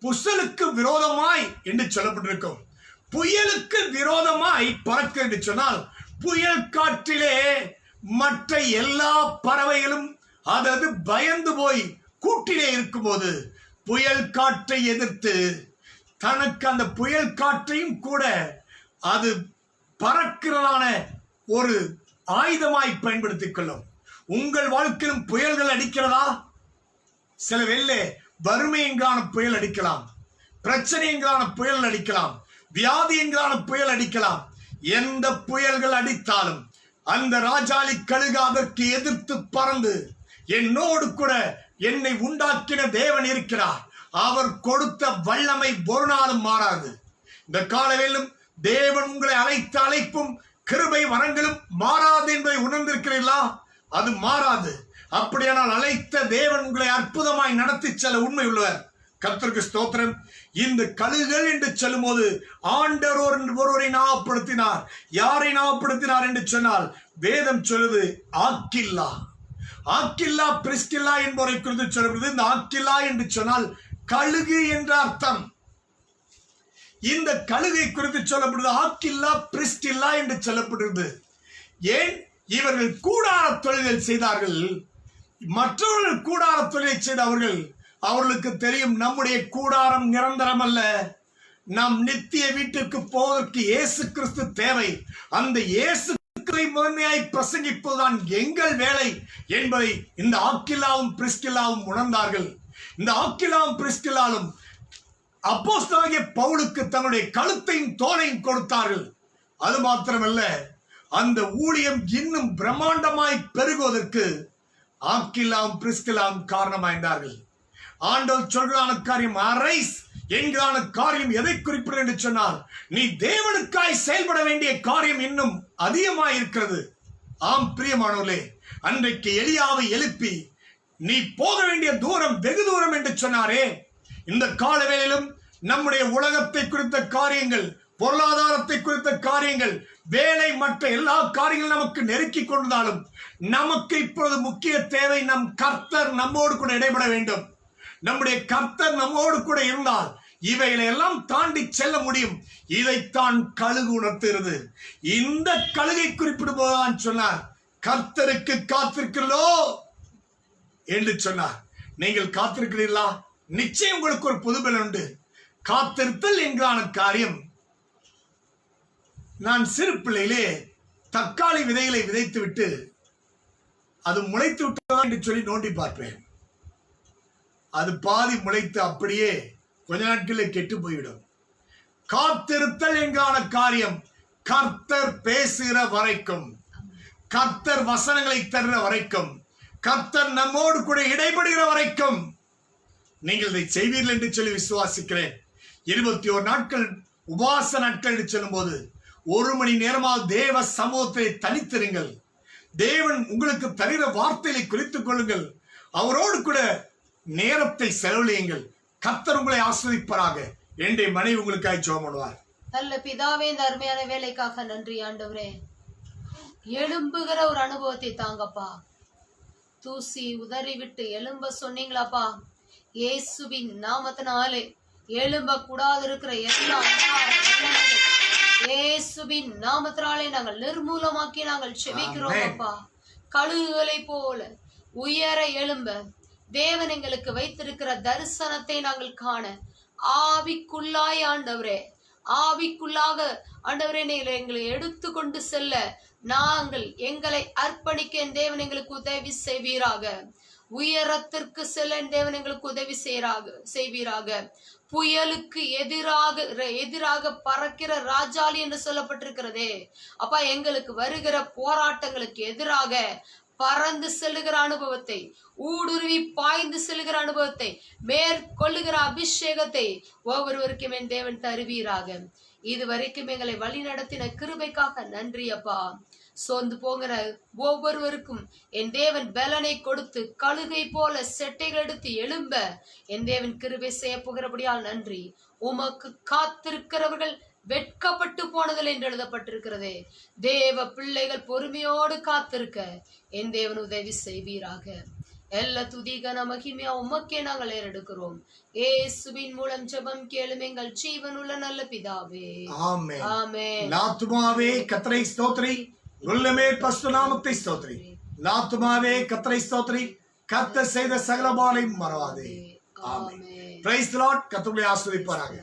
புயலுக்கு விரோதமாய் என்று சொல்லப்பட்டிருக்கும். புயலுக்கு விரோதமாய் பறக்க என்று சொன்னால் புயல் காற்றிலே மற்ற எல்லா பறவைகளும் அதாவது பயந்து போய் கூட்டிலே இருக்கும்போது புயல் காற்றை எதிர்த்து தனக்கு அந்த புயல் காற்றையும் கூட அது பறக்கிறதான ஒரு ஆயுதமாய் பயன்படுத்திக் கொள்ளும். உங்கள் வாழ்க்கையிலும் புயல்கள் அடிக்கிறதா? சில வேளை வறுமை என்கிறான புயல் அடிக்கலாம், பிரச்சனை என்கிறான புயல் அடிக்கலாம், வியாதி என்கிறான புயல் அடிக்கலாம். எந்த புயல்கள் அடித்தாலும் அந்த ராஜாளி கழுகு அதற்கு எதிர்த்து பறந்து என்னோடு கூட என்னை உண்டாக்கின தேவன் இருக்கிறார், அவர் கொடுத்த வல்லமை ஒரு நாளும் மாறாது. இந்த காலையிலும் தேவன் உங்களை அழைத்த அழைப்பும் கிருபை வரங்களும் மாறாது என்பதை உணர்ந்திருக்கிறீர்களா? அது மாறாது. அப்படியானால் அழைத்த தேவன் உங்களை அற்புதமாய் நடத்தி செல்ல உண்மை உள்ளவர். கர்த்தருக்கு ஸ்தோத்திரம். இந்த கழுகுகள் என்று சொல்லும் போது ஆண்டவர் ஒருவரை ஞாபகப்படுத்தினார். யாரை ஞாபகப்படுத்தினார் என்று சொன்னால் வேதம் சொல்லுது ஆக்கில்லா, ஆக்கில்லா பிரிஸ்கில்லா என்பவரை குறித்து சொல்லப்படுது. இந்த ஆக்கில்லா என்று சொன்னால் கழுகு என்ற அர்த்தம். இந்த கழுகை குறித்து சொல்லப்படுது ஆக்கில்லா பிரிஸ்கில்லா என்று சொல்லப்படுகிறது. ஏன்? இவர்கள் கூடார தொழில்கள் செய்தார்கள். மற்றவர்கள் கூடார தொழிலை செய்தவர்கள் அவர்களுக்கு தெரியும் நம்முடைய கூடாரம் நிரந்தரம் அல்ல, நம் நித்திய வீட்டிற்கு போவதற்கு இயேசு கிறிஸ்து தேவை. அந்த இயேசு முதன்மையாய் பிரசங்கிப்பதுதான் எங்கள் வேலை என்பதை இந்த ஆக்கில்லாவும் பிரிஸ்கில்லாவும் உணர்ந்தார்கள். இந்த ஆக்கில்லாவும் பிரிஸ்கில்லாலும் அப்போஸ்தலனாகிய பவுலுக்கு தங்களுடைய கழுத்தையும் தோலையும் கொடுத்தார்கள். அது மாத்திரமல்ல, அந்த ஊழியம் இன்னும் பிரம்மாண்டமாய் பெருகுவதற்கு ஆக்கில்லாவும் பிரிஸ்கில்லாவும் காரணமாயிருந்தார்கள். ஆண்டவர் சொல்றான காரியம் அரைஸ் என்கிறான காரியம் எதை குறிப்பிடும் என்று சொன்னால், நீ தேவனுக்காய் செயல்பட வேண்டிய காரியம் இன்னும் அதிகமாய் இருக்கிறது. ஆம் பிரியமானவர்களே, அன்றைக்கு எலியாவை எழுப்பி நீ போக வேண்டிய தூரம் வெகு தூரம் என்று சொன்னாரே, இந்த கால வேளையிலும் நம்முடைய உலகத்தை குறித்த காரியங்கள், பொருளாதாரத்தை குறித்த காரியங்கள், வேலை, மற்ற எல்லா காரியங்களும் நமக்கு நெருக்கி கொண்டாலும் நமக்கு இப்பொழுது முக்கிய தேவை நம் கர்த்தர் நம்மோடு கூட இடைபட வேண்டும். நம்முடைய கர்த்தர் நம்மோடு கூட இருந்தால் இவைகளை எல்லாம் தாண்டி செல்ல முடியும். இதைத்தான் கழுகு உணர்த்துகிறது. இந்த கழுகை குறிப்பிடும் போதுதான் சொன்னார், கர்த்தருக்கு காத்திருக்கிறோ என்று சொன்னார். நீங்கள் காத்திருக்கிறீர்களா? நிச்சயம் உங்களுக்கு ஒரு புதுபலன் உண்டு. காத்திருத்தல் என்கிறான காரியம், நான் சிறு பிள்ளையிலே தக்காளி விதைகளை விதைத்து விட்டு அது முளைத்து விட்டதா என்று சொல்லி நோண்டி பார்ப்பேன். அது பாதி முளைத்து அப்படியே கொஞ்ச நாட்களில் கெட்டு போய்விடும். காத்திருத்தல் என்கிறான காரியம் கர்த்தர் பேசுகிற வரைக்கும், கர்த்தர் வசனங்களை தருகிற வரைக்கும், கர்த்தர் நம்மோடு கூட இடைபடுகிற வரைக்கும் நீங்கள் இதை செய்வீர்கள் என்று சொல்லி விசுவாசிக்கிறேன். 21 நாட்கள் உபவாச நாட்கள் என்று சொல்லும் போது 1 மணி நேரமாக தேவ சமூகத்தை தனித்திருங்கள். தேவன் உங்களுக்கு தருகிற வார்த்தைகளை குறித்துக் கொள்ளுங்கள். அவரோடு கூட நேரத்தை செலவழியுங்கள். கர்த்தர் உங்களை ஆஸ்வதிப்பாராக. என்னுடைய மனைவி உங்களுக்காக ஜெபம் பண்ணுவார். நல்ல பிதாவே, இந்த அருமையான வேலைக்காக நன்றி ஆண்டவரே. எழும்புகிற ஒரு அனுபவத்தை தாங்கப்பா. தூசி உதறி விட்டு எழும்ப சொன்னீங்களாப்பா. இயேசுவின் நாமத்தினாலே எழும்ப கூடாது இருக்கிற எல்லாம் இயேசுவின் நாமத்தினாலே நாங்கள் நிர்மூலமாக்கி நாங்கள் செபிக்கிறோம் அப்பா. கழுகுகளை போல உயர எழும்ப தேவன் எங்களுக்கு வைத்திருக்கிற தரிசனத்தை நாங்கள் காண ஆவிக்குள்ளாய் ஆண்டவரே, ஆவிக்குள்ளாக ஆண்டவரே நீங்க எங்களை எடுத்து கொண்டு செல்ல நாங்கள் எங்களை அர்ப்பணிக்க தேவன் எங்களுக்கு உதவி செய்வீராக. உயரத்திற்கு செல்ல தேவன் எங்களுக்கு உதவி செய்வீராக. புயலுக்கு எதிராக பறக்கிற ராஜாளி என்று சொல்லப்பட்டிருக்கிறதே அப்பா, எங்களுக்கு வருகிற போராட்டங்களுக்கு எதிராக பறந்து செல்லுகிற அனுபவத்தை, ஊடுருவி பாய்ந்து செல்லுகிற அனுபவத்தை, மேற்கொள்ளுகிற அபிஷேகத்தை ஒவ்வொருவருக்கும் என் தேவன் தருவீராக. இதுவரைக்கும் எங்களை வழி நடத்தின கிருபைக்காக நன்றி அப்பா. சோர்ந்து போகிற ஒவ்வொருவருக்கும் என் தேவன் பலனை கொடுத்து கழுகை போல செட்டைகள் எடுத்து எழும்ப என் தேவன் கிருபை செய்ய போகிறபடியால் நன்றி. உமக்கு காத்திருக்கிறவர்கள் வெட்கப்பட்டு போனதில் என்று எழுதப்பட்டிருக்கிறதே. தேவ பிள்ளைகள் பொறுமையோடு காத்திருக்க என் தேவன் உதவி செய்வீராக. எல்லா துதிகன மகிமையா உமக்கே நாங்கள் ஏறெடுக்கிறோம். இயேசுவின் மூலம் ஜெபம் கேளும் எங்கள் ஜீவனுள்ள நல்ல பிதாவே. ஆமென். ஆமென். ஆத்துமாவே கர்த்தரை ஸ்தோத்திரி, உள்ளமே பரிசுத்த நாமத்தை ஸ்தோத்திரி. ஆத்துமாவே கர்த்தரை ஸ்தோத்திரி, கர்த்தர் செய்த சகல பாவங்களையும் மறவாதே. ஆமென். Praise the Lord. கர்த்தர் உங்களை ஆசீர்வதிப்பாராக.